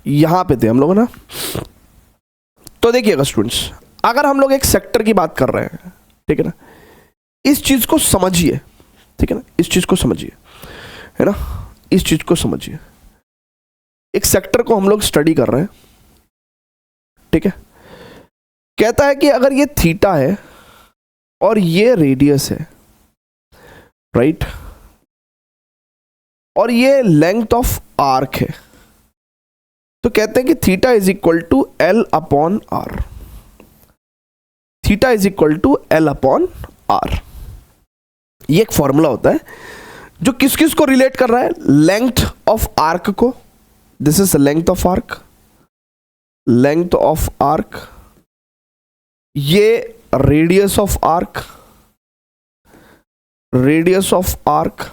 यहां पे थे हम लोग ना। तो देखिएगा स्टूडेंट्स, अगर हम लोग एक सेक्टर की बात कर रहे हैं, ठीक है ना, इस चीज को समझिए, ठीक है ना, इस चीज को समझिए, है ना, इस चीज को समझिए। एक सेक्टर को हम लोग स्टडी कर रहे हैं, ठीक है। कहता है कि अगर ये थीटा है और ये रेडियस है, राइट, और ये लेंथ ऑफ आर्क है, तो कहते हैं कि theta is equal to L upon R. Theta is equal to L upon R. ये एक फॉर्मूला होता है जो किस किस को रिलेट कर रहा है, लेंथ ऑफ आर्क को, this is length of arc, length of arc, ये radius of arc, radius of arc,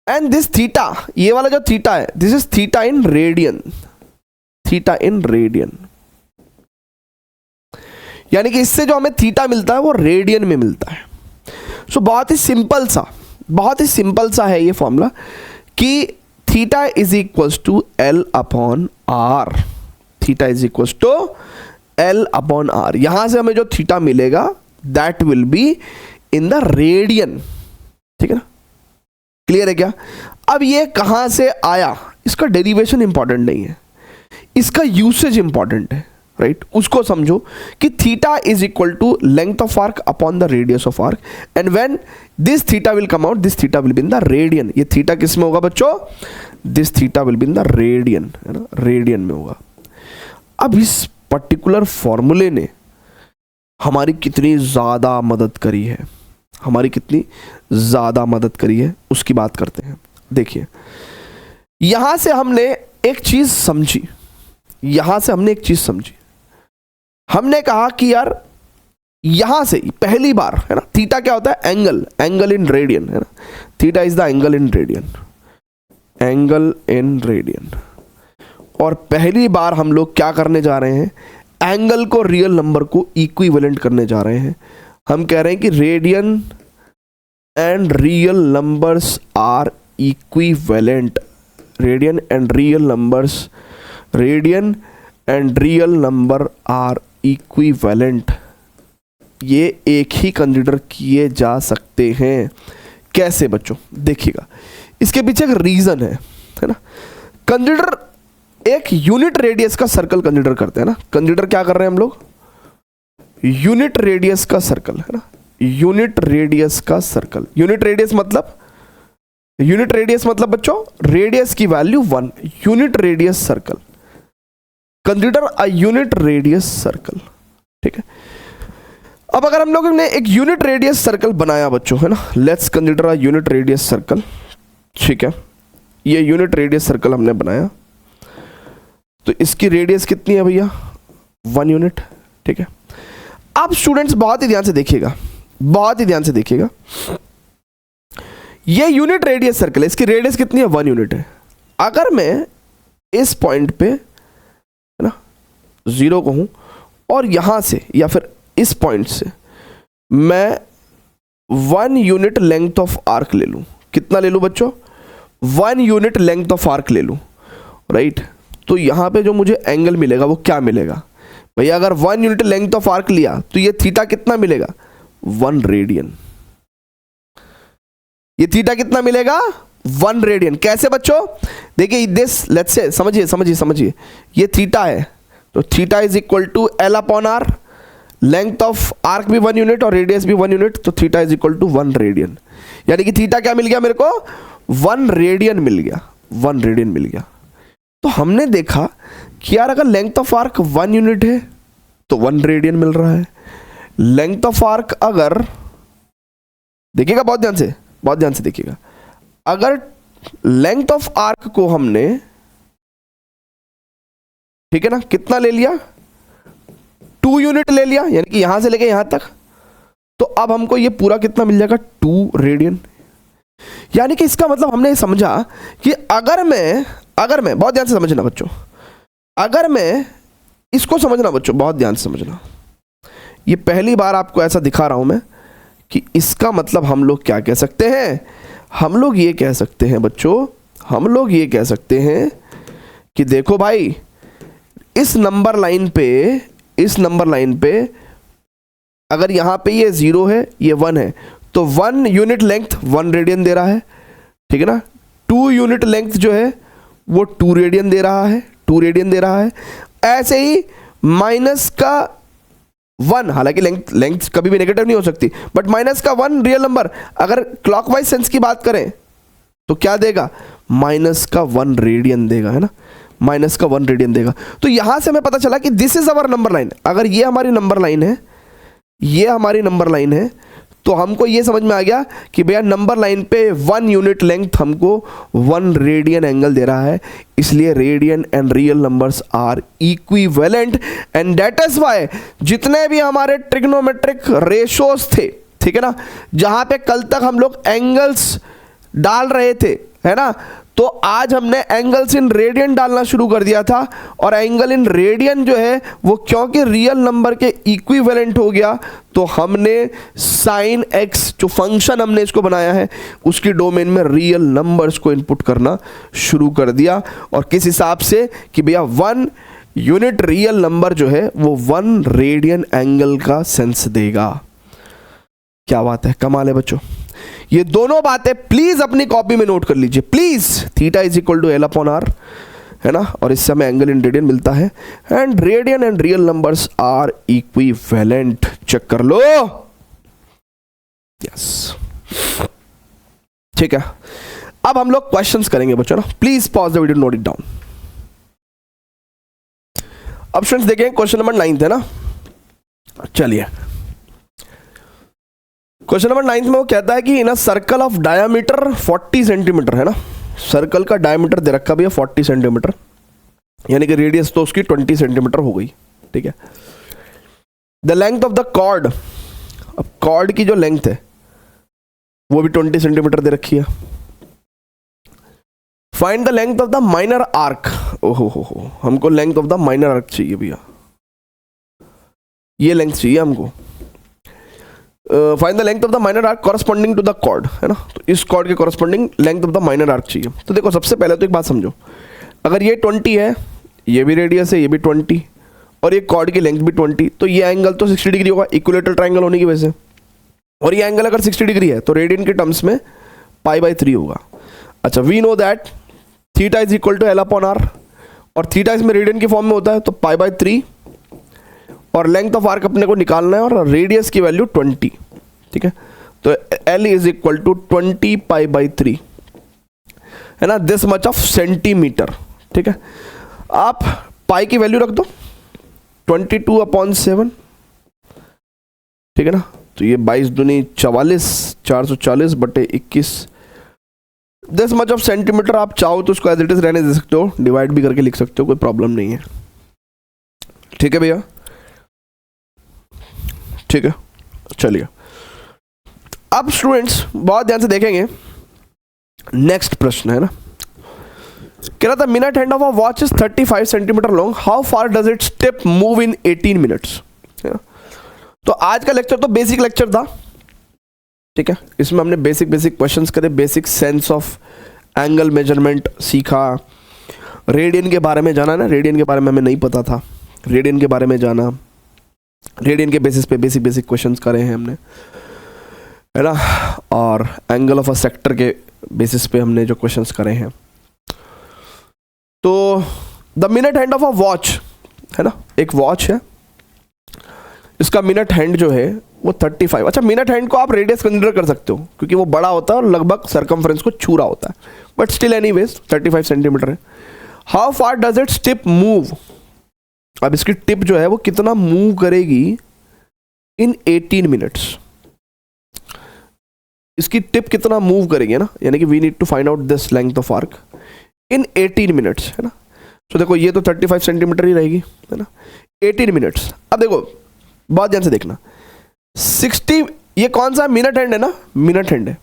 and this theta, ये वाला जो थीटा है, this is theta in radian, theta in radian. यानी कि इससे जो हमें थीटा मिलता है वो रेडियन में मिलता है। सो बहुत ही सिंपल सा है ये फॉर्मूला कि theta is equals to L upon R, theta is equals to L upon R. यहां से हमें जो थीटा मिलेगा that will be in the radian, ठीक है ना, क्लियर है क्या। अब ये कहां से आया, इसका डेरिवेशन इंपॉर्टेंट नहीं है, इसका यूसेज इंपॉर्टेंट है, राइट। उसको समझो कि theta is equal to length of arc upon the radius of arc, and when this theta will come out, this theta will be in the radian. ये theta किस में होगा बच्चों, this theta will be in the radian, है ना, radian में होगा। अब इस पर्टिकुलर फॉर्मूले ने हमारी कितनी ज्यादा मदद करी है, हमारी कितनी ज्यादा मदद करी है उसकी बात करते हैं। देखिए, यहां से हमने एक चीज समझी, हमने कहा कि यार यहां से पहली बार, है ना, थीटा क्या होता है, एंगल, एंगल इन रेडियन, है ना, theta is the angle in radian, angle in radian. और पहली बार हम लोग क्या करने जा रहे हैं, एंगल को रियल नंबर को इक्विवेलेंट करने जा रहे हैं। हम कह रहे हैं कि radian and real numbers are equivalent, radian and real numbers, radian and real number are equivalent. ये एक ही कंसीडर किए जा सकते हैं। कैसे बच्चों, देखिएगा, इसके पीछे एक रीजन है ना। कंसीडर एक यूनिट रेडियस का सर्कल कंसीडर करते हैं ना, कंसीडर क्या कर रहे हैं हम लोग, यूनिट रेडियस का सर्कल, है ना, यूनिट रेडियस का सर्कल। यूनिट रेडियस मतलब बच्चों रेडियस की value 1, unit radius circle, consider a unit radius circle, ठीक है। अब अगर हम लोगों ने एक यूनिट रेडियस सर्कल बनाया बच्चों, है ना, let's consider a unit radius circle, ठीक है। ये यूनिट रेडियस सर्कल हमने बनाया, तो इसकी रेडियस कितनी है भैया, 1 यूनिट, ठीक है। अब स्टूडेंट्स बहुत ही ध्यान से देखिएगा, ये यूनिट रेडियस सर्कल है, इसकी रेडियस कितनी है, 1 यूनिट है। अगर मैं इस पॉइंट पे, है ना, 0 कहूं और यहां से या फिर इस पॉइंट से मैं 1 यूनिट लेंथ ऑफ आर्क ले लूं, कितना ले लूं बच्चों, 1 यूनिट लेंथ ऑफ आर्क ले लूं, राइट। तो यहां पे जो मुझे एंगल मिलेगा वो क्या मिलेगा भैया, अगर 1 यूनिट लेंथ ऑफ आर्क लिया तो ये थीटा कितना मिलेगा, 1 रेडियन। ये थीटा कितना मिलेगा, 1 रेडियन। कैसे बच्चों, देखिए दिस, लेट्स से, समझिए, ये थीटा है, तो theta is equal to L upon R, length of arc भी 1 यूनिट और रेडियस भी 1 यूनिट, तो theta is equal to 1 radian. यानी कि थीटा क्या मिल गया मेरे को, 1 रेडियन मिल गया, 1 रेडियन मिल गया। तो हमने देखा कि यार अगर लेंथ ऑफ आर्क 1 यूनिट है तो 1 रेडियन मिल रहा है। लेंथ ऑफ आर्क अगर, देखिएगा बहुत ध्यान से देखिएगा, अगर लेंथ ऑफ आर्क को हमने, ठीक है ना, कितना ले लिया, 2 यूनिट ले लिया, यानी कि यहां से लेके यहां तक, तो अब हमको ये पूरा कितना मिल जाएगा, 2 रेडियन। यानी कि इसका मतलब हमने समझा कि अगर मैं बहुत ध्यान से समझना बच्चों, अगर मैं इसको समझना बच्चों, बहुत ध्यान से समझना, ये पहली बार आपको ऐसा दिखा रहा हूं मैं कि इसका मतलब हम लोग क्या कह सकते हैं, हम लोग ये कह सकते हैं बच्चों, हम लोग ये कह सकते हैं कि देखो भाई इस नंबर लाइन पे अगर यहां पे ये 0 है, ये 1 है, तो 1 यूनिट लेंथ 1 रेडियन दे रहा है, ठीक है ना। 2 यूनिट लेंथ जो है वो 2 रेडियन दे रहा है। ऐसे ही माइनस का 1, हालांकि लेंथ कभी भी नेगेटिव नहीं हो सकती, बट माइनस का 1 रियल नंबर अगर क्लॉकवाइज सेंस की बात करें तो क्या देगा, माइनस का 1 रेडियन देगा, है ना, माइनस का 1 रेडियन देगा। तो यहां से हमें पता चला कि this is our number line. अगर ये हमारी नंबर लाइन है, तो हमको ये समझ में आ गया कि भैया नंबर लाइन पे 1 यूनिट लेंथ हमको 1 रेडियन एंगल दे रहा है, इसलिए radian and real numbers are equivalent and that is why जितने भी हमारे ट्रिग्नोमेट्रिक रेशोस थे, ठीक है ना, जहां पे कल तक हम लोग एंगल्स डाल रहे थे, है ना, तो आज हमने एंगल्स इन रेडियन डालना शुरू कर दिया था। और एंगल इन रेडियन जो है वो क्योंकि रियल नंबर के इक्विवेलेंट हो गया, तो हमने साइन एक्स जो फंक्शन हमने इसको बनाया है उसकी डोमेन में रियल नंबर्स को इनपुट करना शुरू कर दिया। और किस हिसाब से कि भैया 1 यूनिट रियल नंबर जो है वो 1 रेडियन एंगल का सेंस देगा। क्या बात है, कमाल है बच्चों। ये दोनों बातें प्लीज अपनी कॉपी में नोट कर लीजिए please. Theta is equal to L upon R, है ना, और इससे हमें एंगल इन रेडियन मिलता है and radian and real numbers are equivalent. Check कर लो, यस, ठीक है। अब हम लोग क्वेश्चंस करेंगे बच्चों ना, please pause the video, note it down. अब स्टूडेंट्स देखें क्वेश्चन नंबर 9 है ना, चलिए क्वेश्चन नंबर 9 में वो कहता है कि in a circle of diameter 40 centimetre, है ना, सर्कल का डायमीटर दे रखा भी है 40 सेंटीमीटर, यानी कि रेडियस तो उसकी 20 सेंटीमीटर हो गई, ठीक है। The length of the chord, अब कॉर्ड की जो लेंथ है वो भी 20 सेंटीमीटर दे रखी है। Find the length of the minor arc, ओहो हमको length of the minor arc चाहिए भैया, ये लेंथ चाहिए हमको। Find the length of the minor arc corresponding to the chord, है ना, तो इस कॉर्ड के corresponding length of the minor arc चाहिए। तो देखो सबसे पहले तो एक बात समझो, अगर ये 20 है, ये भी रेडियस है, ये भी 20 और ये कॉर्ड की लेंथ भी 20, तो ये एंगल तो 60 डिग्री होगा इक्विलेटरल ट्रायंगल होने की वजह से। और ये एंगल अगर 60 डिग्री है तो रेडियन के टर्म्स में π/3 होगा। अच्छा, we know that theta is equal to L upon R, और थीटा इसमें रेडियन की फॉर्म में होता है, तो π/3 और लेंथ ऑफ आर्क अपने को निकालना है और रेडियस की वैल्यू 20, ठीक है। तो L इज इक्वल टू 20 π/3, है ना, दिस मच ऑफ सेंटीमीटर, ठीक है। आप पाई की वैल्यू रख दो 22/7, ठीक है ना, तो ये 22 दूनी 44, 440/21, दिस मच ऑफ सेंटीमीटर। आप चाहो तो उसको एज इट इज रहने दे सकते हो, डिवाइड भी करके लिख सकते हो, कोई प्रॉब्लम नहीं है, ठीक है भैया, ठीक है। चलिए अब स्टूडेंट्स बहुत ध्यान से देखेंगे, नेक्स्ट प्रश्न है ना, कह रहा था minute hand of a watch is 35 centimetre long, how far does its tip move in 18 minutes. तो आज का लेक्चर तो बेसिक लेक्चर था, ठीक है, इसमें हमने बेसिक क्वेश्चंस करे, basic sense of angle measurement सीखा, रेडियन के बारे में जाना ना, रेडियन के बारे में हमें नहीं पता था, रेडियन के बारे में जाना, रेडियन के बेसिस पे बेसिक क्वेश्चंस करे हैं हमने, है ना, और एंगल ऑफ अ सेक्टर के बेसिस पे हमने जो क्वेश्चंस करे हैं। तो the minute hand of a watch, है ना, एक वॉच है, इसका मिनट हैंड जो है वो 35, अच्छा मिनट हैंड को आप रेडियस कंसीडर कर सकते हो क्योंकि वो बड़ा होता है और लगभग सरकमफ्रेंस को छू रहा होता है, बट स्टिल एनीवेज 35 सेंटीमीटर है। How far does its tip move, अब इसकी टिप जो है वो कितना मूव करेगी इन 18 मिनट्स, इसकी टिप कितना मूव करेगी, ना, यानी कि we need to find out this length of arc in 18 minutes, है ना। तो देखो ये तो 35 सेंटीमीटर ही रहेगी, है ना, 18 मिनट्स। अब देखो बहुत ध्यान से देखना, 60, ये कौन सा मिनट हैंड है ना, मिनट हैंड है।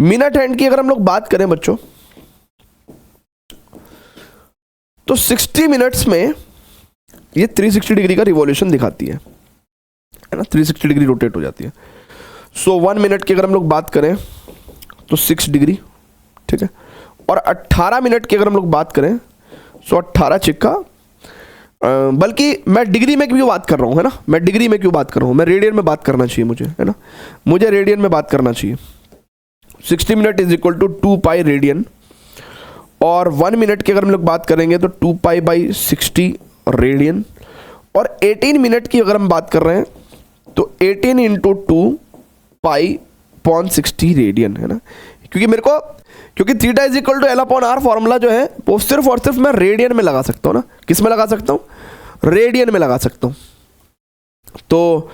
मिनट हैंड की अगर हम लोग बात करें बच्चों, तो 60 मिनट्स में ये 360 डिग्री का रिवॉल्यूशन दिखाती है ना, 360 डिग्री रोटेट हो जाती है। सो 1 मिनट की अगर हम लोग बात करें तो 6 डिग्री, ठीक है, और 18 मिनट की अगर हम लोग बात करें सो 18 चिक्का, बल्कि मैं डिग्री में क्यों बात कर रहा हूँ, है ना, मैं डिग्री में क्यों बात कर रहा हूँ, मैं रेडियन में बात करना चाहिए मुझे, है ना, मुझे रेडियन में बात करना चाहिए। 60 minute is equal to 2 pi radian, और 1 मिनट की अगर हम लोग बात करेंगे तो 2 पाई बाई 60 रेडियन, और 18 मिनट की अगर हम बात कर रहे हैं तो 18 इंटू 2 पाई अपॉन 60 रेडियन, है ना, क्योंकि theta is equal to L upon R formula जो है वो सिर्फ और सिर्फ मैं रेडियन में लगा सकता हूँ ना, किस में लगा सकता हूँ, रेडियन में लगा सकता हूँ। तो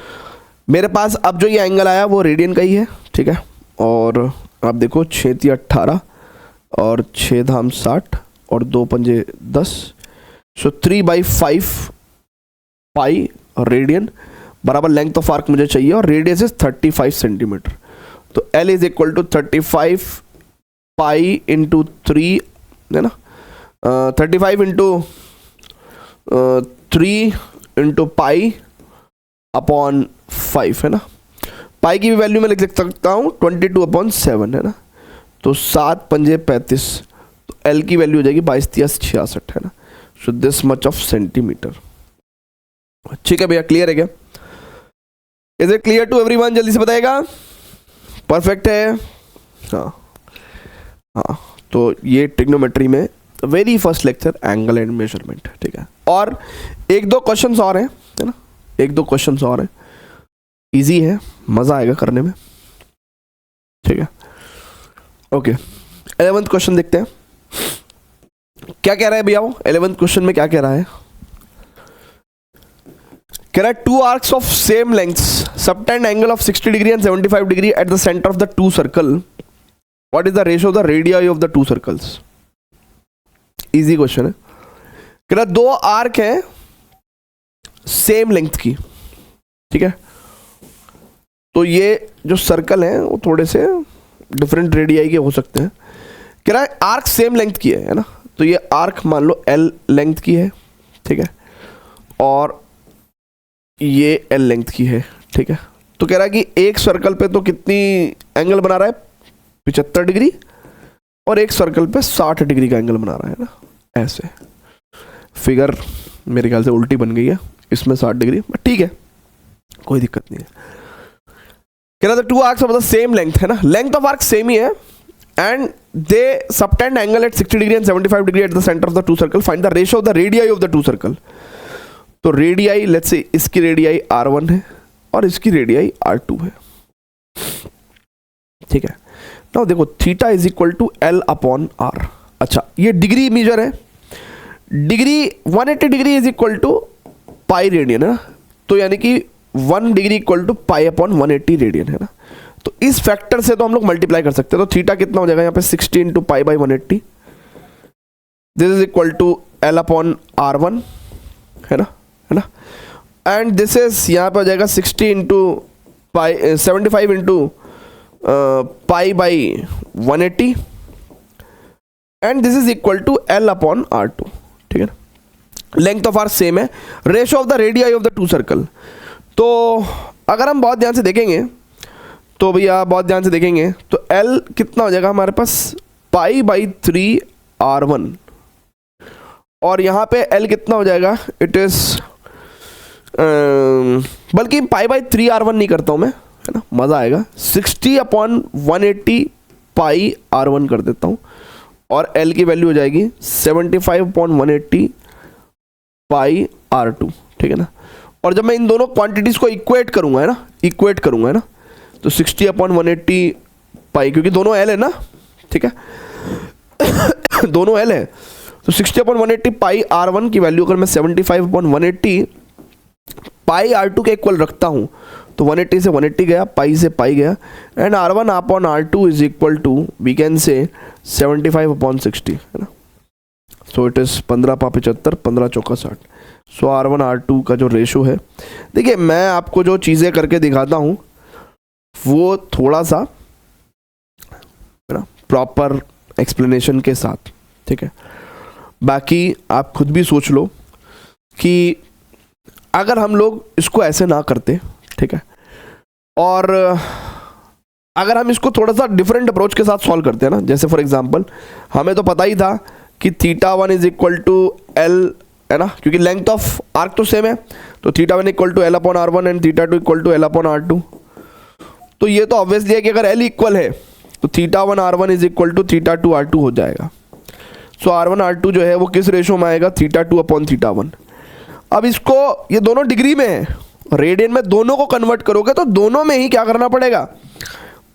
मेरे पास अब जो ये एंगल आया वो रेडियन का ही है, ठीक है, और आप देखो 6 × 18 और 6 धाम 60 और 2 पंजे 10, सो 3/5 पाई रेडियन बराबर लेंथ ऑफ आर्क मुझे चाहिए, और रेडियस इज 35 सेंटीमीटर। तो L is equal to 35 pi into 3, है ना, 35 इंटू 3 इंटू पाई अपॉन 5, है ना, पाई की भी वैल्यू मैं लिख सकता हूँ 22/7, है ना, तो 7 पंजे 35, तो L की वैल्यू हो जाएगी 22×66, है ना, so this much of centimetre. ठीक है भैया, क्लियर है क्या, is it clear to everyone, जल्दी से बताएगा, परफेक्ट है। हाँ, तो ये ट्रिग्नोमेट्री में very first lecture angle and measurement, ठीक है, और 1-2 क्वेश्चंस और हैं, है ना, 1-2 क्वेश्चंस और हैं, इजी है, मज़ा आएगा करने में, ठीक है। ओके, 11th क्वेश्चन देखते हैं क्या कह रहा है भैया, वो 11th क्वेश्चन में क्या कह रहा है, कह रहा है 2 arcs of same lengths subtend angle of 60 degree and 75 degree at the centre of the 2 circle, what is the ratio of the radii of the 2 circles. Easy question है, कह रहा 2 आर्क है सेम लेंथ की, ठीक है, तो ये जो सर्कल है वो थोड़े से डिफरेंट रेडियाई के हो सकते हैं, कह रहा है आर्क सेम लेंथ की है ना, तो ये आर्क मान लो L लेंथ की है, ठीक है, और ये L लेंथ की है, ठीक है, तो कह रहा है कि एक सर्कल पे तो कितनी एंगल बना रहा है 75 डिग्री, और एक सर्कल पे 60 डिग्री का एंगल बना रहा है ना, ऐसे फिगर मेरे ख्याल से उल्टी बन गई है, इसमें 60 डिग्री, बट ठीक है, कोई दिक्कत नहीं है। कह रहा था 2 arcs of the same length, है ना, लेंथ ऑफ आर्क सेम ही है, and they subtend angle at 60 degree and 75 degree at the centre of the 2 circle, find the ratio of the radii of the 2 circle. तो radii let's say इसकी radii R1 है और इसकी radii R2 है, ठीक है। नाउ देखो theta is equal to L upon R, अच्छा ये डिग्री मेजर है, degree 180 degree is equal to pi radian, है ना, तो यानी कि 1 degree equal to pi upon 180 radian, है ना, तो इस फैक्टर से तो हम लोग मल्टीप्लाई कर सकते हैं, तो थीटा कितना हो जाएगा यहाँ पे 60 into pi by 180, this is equal to L upon R1, है ना, एंड दिस इज यहाँ पे हो जाएगा 60 into pi 75 into pi by 180, and this is equal to L upon R2, ठीक है ना, लेंथ ऑफ आर सेम है, ratio of the radii of the 2 circle. तो अगर हम बहुत ध्यान से देखेंगे तो भैया बहुत ध्यान से देखेंगे तो L कितना हो जाएगा हमारे पास पाई बाई 3 R1, और यहाँ पे L कितना हो जाएगा, इट इज बल्कि पाई बाई 3 R1 नहीं करता हूँ मैं, है ना, मज़ा आएगा, 60 अपॉन 180 पाई R1 कर देता हूँ, और L की वैल्यू हो जाएगी 75 अपॉन 180 पाई R2, ठीक है ना, और जब मैं इन दोनों क्वांटिटीज़ को इक्वेट करूँगा, है ना, इक्वेट करूँगा, है ना, तो 60 अपॉन 180 पाई, क्योंकि दोनों L है ना, ठीक है दोनों L है, तो 60 अपॉन 180 पाई R1 की वैल्यू अगर मैं 75 अपॉन 180 पाई R2 के इक्वल रखता हूँ, तो 180 से 180 गया, पाई से पाई गया, and R1 upon R2 is equal to we can say 75 upon 60, है ना, so it is 15×75, 15×4 60, so R1 R2 का जो रेशो है, देखिए मैं आपको जो चीज़ें करके दिखाता हूँ वो थोड़ा सा, है ना, प्रॉपर एक्सप्लेनेशन के साथ, ठीक है, बाकी आप खुद भी सोच लो कि अगर हम लोग इसको ऐसे ना करते, ठीक है, और अगर हम इसको थोड़ा सा डिफरेंट अप्रोच के साथ सॉल्व करते हैं ना, जैसे फॉर एग्जांपल हमें तो पता ही था कि theta one is equal to L, है ना, क्योंकि लेंथ ऑफ आर्क तो सेम है, तो theta one equal to L upon R one and theta two equal to L upon R two. तो ये तो ऑब्वियसली है कि अगर एल इक्वल है तो theta one R one is equal to theta two R two हो जाएगा। So R one R two जो है वो किस रेशो में आएगा, theta two upon theta one. अब इसको, ये दोनों डिग्री में है, रेडियन में दोनों को कन्वर्ट करोगे तो दोनों में ही क्या करना पड़ेगा,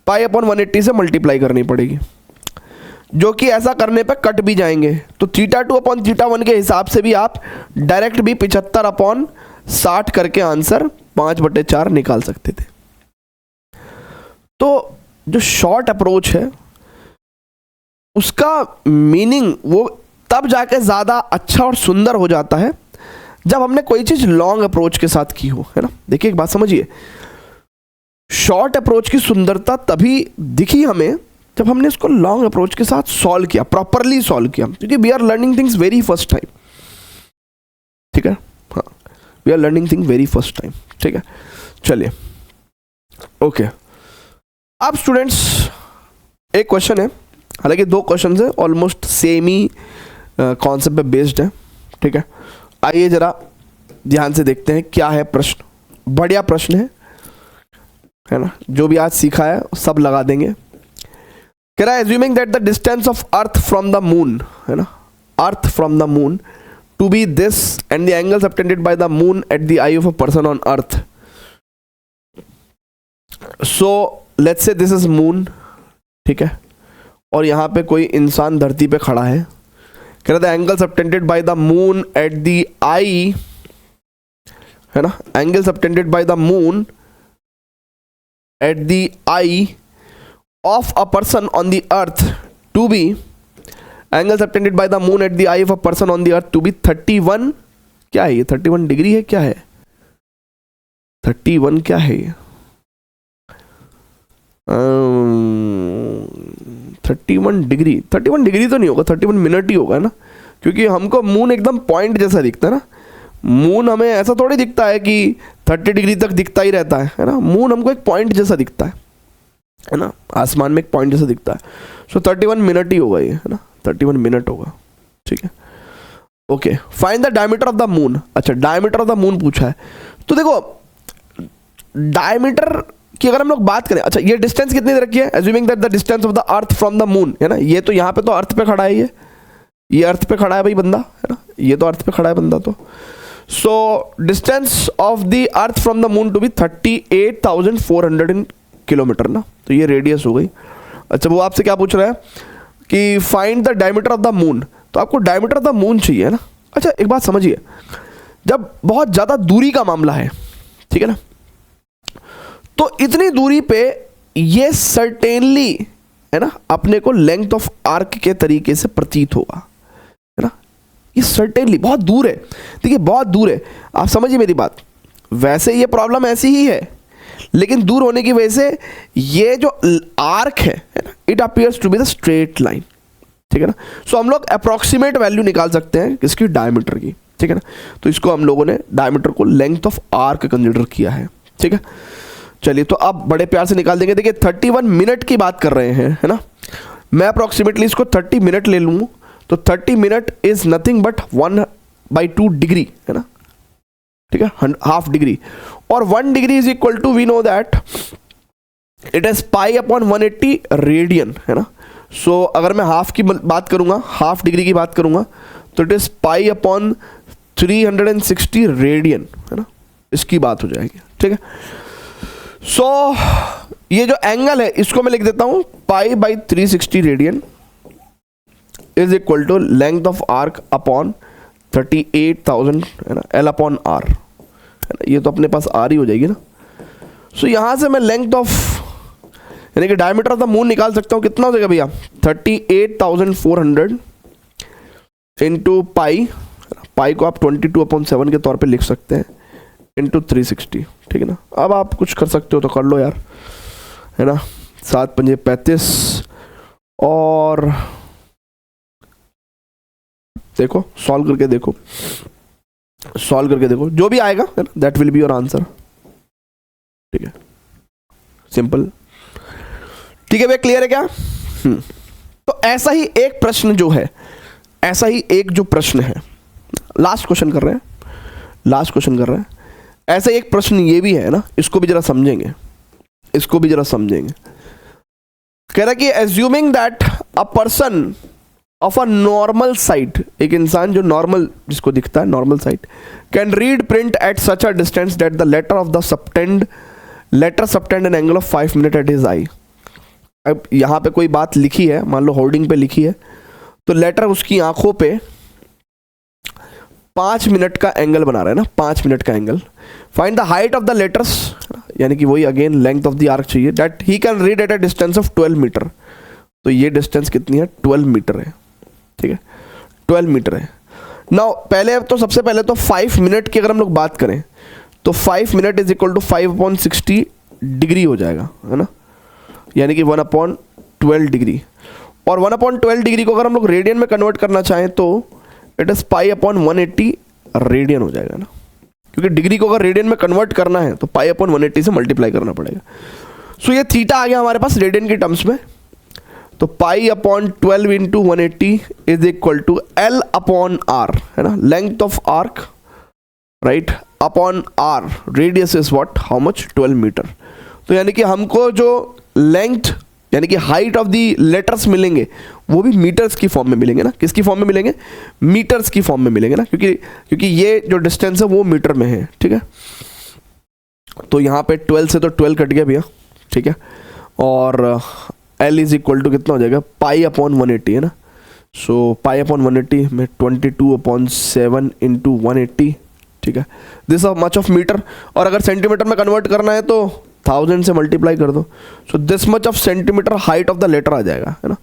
पाई अपॉन 180 से मल्टीप्लाई करनी पड़ेगी, जो कि ऐसा करने पे कट भी जाएंगे। तो theta two upon theta one के हिसाब से भी आप डायरेक्ट भी 75 अपॉन 60 करके आंसर 5/4 निकाल सकते थे। तो जो शॉर्ट अप्रोच है उसका मीनिंग वो तब जाके ज़्यादा अच्छा और सुंदर हो जाता है जब हमने कोई चीज़ लॉन्ग अप्रोच के साथ की हो, है ना। देखिए एक बात समझिए, शॉर्ट अप्रोच की सुंदरता तभी दिखी हमें जब हमने इसको लॉन्ग अप्रोच के साथ सॉल्व किया, प्रॉपरली सॉल्व किया, क्योंकि we are learning things very first time, ठीक है। हाँ, we are learning thing very first time, ठीक है। चलिए ओके, अब स्टूडेंट्स एक क्वेश्चन है, हालांकि 2 क्वेश्चन है, ऑलमोस्ट सेम ही कॉन्सेप्ट पे बेस्ड है, ठीक है। आइए जरा ध्यान से देखते हैं क्या है प्रश्न। बढ़िया प्रश्न है ना, जो भी आज सीखा है सब लगा देंगे। कह रहा है assuming that the distance of earth from the moon, है ना, earth from the moon to be this and the angle subtended by the moon at the eye of a person on earth. So let's say this is moon, ठीक है, और यहाँ पे कोई इंसान धरती पे खड़ा है। कह रहा है angle subtended by the moon at the eye, है ना, angle subtended by the moon at the eye of a person on the earth to be, angle subtended by the moon at the eye of a person on the earth to be 31, क्या है ये, 31 degree है, क्या है 31, क्या है ये 31 degree, 31 degree तो नहीं होगा, 31 मिनट ही होगा ना, क्योंकि हमको मून एकदम पॉइंट जैसा दिखता है ना। मून हमें ऐसा थोड़ी दिखता है कि 30 डिग्री तक दिखता ही रहता है ना। मून हमको एक पॉइंट जैसा दिखता है ना, आसमान में एक पॉइंट जैसा दिखता है। सो 31 मिनट ही होगा ये, है ना, 31 मिनट होगा, ठीक है। Okay, find the diameter of the moon. अच्छा, डायमीटर ऑफ द मून पूछा है, तो देखो डायमीटर कि अगर हम लोग बात करें, अच्छा ये डिस्टेंस कितनी दे रखी है, assuming that the distance of the earth from the moon, है ना, ये तो यहाँ पे तो अर्थ पे खड़ा है, ये अर्थ पे खड़ा है भाई बंदा, है ना, ये तो अर्थ पे खड़ा है बंदा। तो so distance of the earth from the moon to be 38,400 kilometre ना, तो ये रेडियस हो गई। अच्छा, वो आपसे क्या पूछ रहा है कि find the diameter of the moon, तो आपको डायमीटर ऑफ द मून चाहिए, है ना। अच्छा एक बात समझिए, जब बहुत ज़्यादा दूरी का मामला है, ठीक है ना, तो इतनी दूरी पे ये सर्टेनली, है ना, अपने को लेंथ ऑफ आर्क के तरीके से प्रतीत होगा, है ना। ये सर्टेनली बहुत दूर है, देखिए बहुत दूर है, आप समझिए मेरी बात। वैसे ये प्रॉब्लम ऐसी ही है, लेकिन दूर होने की वजह से ये जो आर्क है ना, it appears to be the straight line, ठीक है ना। सो हम लोग अप्रॉक्सीमेट वैल्यू निकाल सकते हैं किसकी, डायमीटर की, ठीक है ना। तो इसको हम लोगों ने डायमीटर को लेंथ ऑफ आर्क कंसिडर किया है, ठीक है। चलिए, तो अब बड़े प्यार से निकाल देंगे। देखिए 31 मिनट की बात कर रहे हैं, है ना, मैं अप्रॉक्सीमेटली इसको 30 मिनट ले लूँ, तो 30 minute is nothing but 1/2 degree, है ना, ठीक है, हाफ डिग्री, और 1 degree is equal to, we know that it is pi upon 180 radian, है ना। सो अगर मैं हाफ की बात करूंगा, हाफ डिग्री की बात करूंगा, तो it is pi upon 360 radian, है ना, इसकी बात हो जाएगी, ठीक है। सो ये जो एंगल है इसको मैं लिख देता हूं, pi by 360 radian is equal to length of arc upon 38,000, है ना, एल अपॉन आर, है ना, ये तो अपने पास आर ही हो जाएगी ना। सो यहां से मैं लेंथ ऑफ, यानी कि डायमीटर ऑफ द मून निकाल सकता हूं, कितना हो जाएगा भैया, 38,400 इंटू पाई, पाई को आप 22/7 के तौर पे लिख सकते हैं, इंटू 360, ठीक है ना। अब आप कुछ कर सकते हो तो कर लो यार, है ना, 7 पंजे 35, और देखो सॉल्व करके देखो, सॉल्व करके देखो, जो भी आएगा that will be your answer, ठीक है, सिंपल, ठीक है भैया, क्लियर है क्या। तो ऐसा ही एक प्रश्न जो है ऐसा ही एक जो प्रश्न है, लास्ट क्वेश्चन कर रहे हैं, ऐसा एक प्रश्न ये भी है ना, इसको भी जरा समझेंगे, कह रहा है कि assuming that a person of a normal sight, एक इंसान जो नॉर्मल जिसको दिखता है normal sight, can read print at such a distance that the letter of the subtend an angle of 5 minute at his eye. अब यहाँ पे कोई बात लिखी है, मान लो होर्डिंग पे लिखी है, तो लेटर उसकी आंखों पे 5 मिनट का एंगल बना रहा है ना, 5 मिनट का angle. Find the height of the letters, यानी कि वही again length of the arc चाहिए, that he can read at a distance of 12 metre. तो ये डिस्टेंस कितनी है, 12 मीटर है, ठीक है, 12 मीटर है। नाउ पहले तो सबसे पहले तो 5 मिनट की अगर हम लोग बात करें तो 5 minute is equal to 5/60 degree हो जाएगा, है ना, यानी कि 1/12 डिग्री। और 1/12 डिग्री को अगर हम लोग रेडियन में कन्वर्ट करना चाहें तो इट इज π/180 रेडियन हो जाएगा ना, क्योंकि डिग्री को अगर रेडियन में कन्वर्ट करना है तो π/180 से मल्टीप्लाई करना पड़ेगा। सो ये थीटा आ गया हमारे पास रेडियन की टर्म्स में, तो π/12 into 180 is equal to L/R, है ना, length of arc, right, upon R, radius is what, how much, 12 metre. तो यानी कि हमको जो लेंथ यानी कि हाइट ऑफ दी लेटर्स मिलेंगे वो भी मीटर्स की फॉर्म में मिलेंगे ना, किसकी फॉर्म में मिलेंगे, मीटर्स की फॉर्म में मिलेंगे ना, क्योंकि ये जो डिस्टेंस है वो मीटर में है, ठीक है। तो यहाँ पे 12 से तो 12 कट गया भैया, ठीक है, और L इज इक्वल टू कितना हो जाएगा, π/180, है ना। सो π/180 में 22/7 इंटू 180, ठीक है, this of much of metre. और अगर सेंटीमीटर में कन्वर्ट करना है तो 1000 से मल्टीप्लाई कर दो, so this much of centimetre height of the letter आ जाएगा, है ना।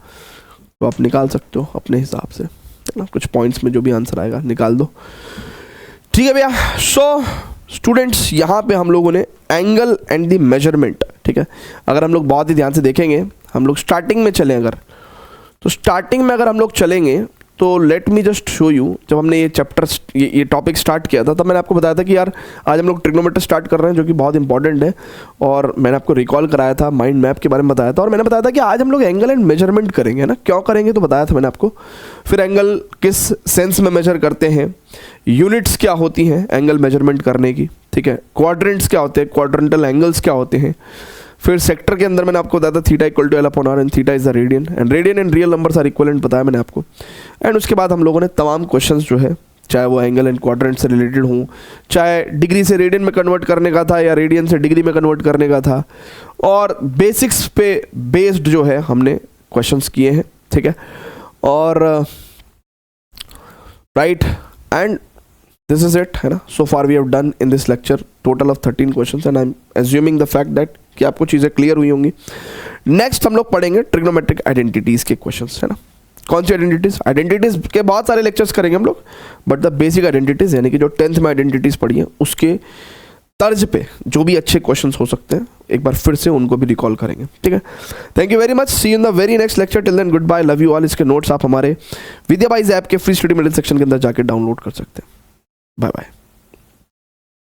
तो आप निकाल सकते हो अपने हिसाब से, है ना, कुछ पॉइंट्स में जो भी आंसर आएगा निकाल दो, ठीक है भैया। सो स्टूडेंट्स यहाँ पे हम लोगों ने एंगल एंड द मेजरमेंट, ठीक है, अगर हम लोग बहुत ही ध्यान से देखेंगे, हम लोग स्टार्टिंग में चलें अगर, तो स्टार्टिंग में अगर हम लोग चलेंगे तो let me just show you, जब हमने ये चैप्टर ये टॉपिक स्टार्ट किया था तब मैंने आपको बताया था कि यार आज हम लोग ट्रिग्नोमेट्री स्टार्ट कर रहे हैं, जो कि बहुत इंपॉर्टेंट है, और मैंने आपको रिकॉल कराया था, माइंड मैप के बारे में बताया था, और मैंने बताया था कि आज हम लोग एंगल एंड मेजरमेंट करेंगे ना, क्यों करेंगे तो बताया था मैंने आपको। फिर एंगल किस सेंस में मेजर करते हैं, यूनिट्स क्या होती हैं एंगल मेजरमेंट करने की, ठीक है, क्वाड्रेंट्स क्या होते हैं, क्वाड्रेंटल एंगल्स क्या होते हैं। फिर सेक्टर के अंदर मैंने आपको बताया था theta equal to L/R and theta is the radian, and radian and real numbers are equivalent बताया मैंने आपको। एंड उसके बाद हम लोगों ने तमाम क्वेश्चंस जो है, चाहे वो एंगल एंड क्वाड्रेंट से रिलेटेड हों, चाहे डिग्री से रेडियन में कन्वर्ट करने का था या रेडियन से डिग्री में कन्वर्ट करने का था, और बेसिक्स पे बेस्ड जो है हमने क्वेश्चंस किए हैं, ठीक है। और right, and this is it, है ना। So far we have done in this lecture total of 13 questions, and I am assuming the fact that कि आपको चीज़ें क्लियर हुई होंगी। नेक्स्ट हम लोग पढ़ेंगे ट्रिग्नोमेट्रिक आइडेंटिटीज़ के क्वेश्चंस, है ना। कौन सी आइडेंटिटीज़ के बहुत सारे लेक्चर्स करेंगे हम लोग, बट द बेसिक आइडेंटिटीज़ यानी कि जो 10th में आइडेंटिटीज़ पढ़ी हैं उसके तर्ज पे जो भी अच्छे क्वेश्चंस हो सकते हैं एक बार फिर से उनको भी रिकॉल करेंगे, ठीक है। Thank you very much, see you in the very next lecture, till then good bye, love you all. इसके नोट्स आप हमारे विद्याबाइज ऐप के फ्री स्टडी मटेरियल सेक्शन के अंदर जाके डाउनलोड कर सकते हैं। Bye bye.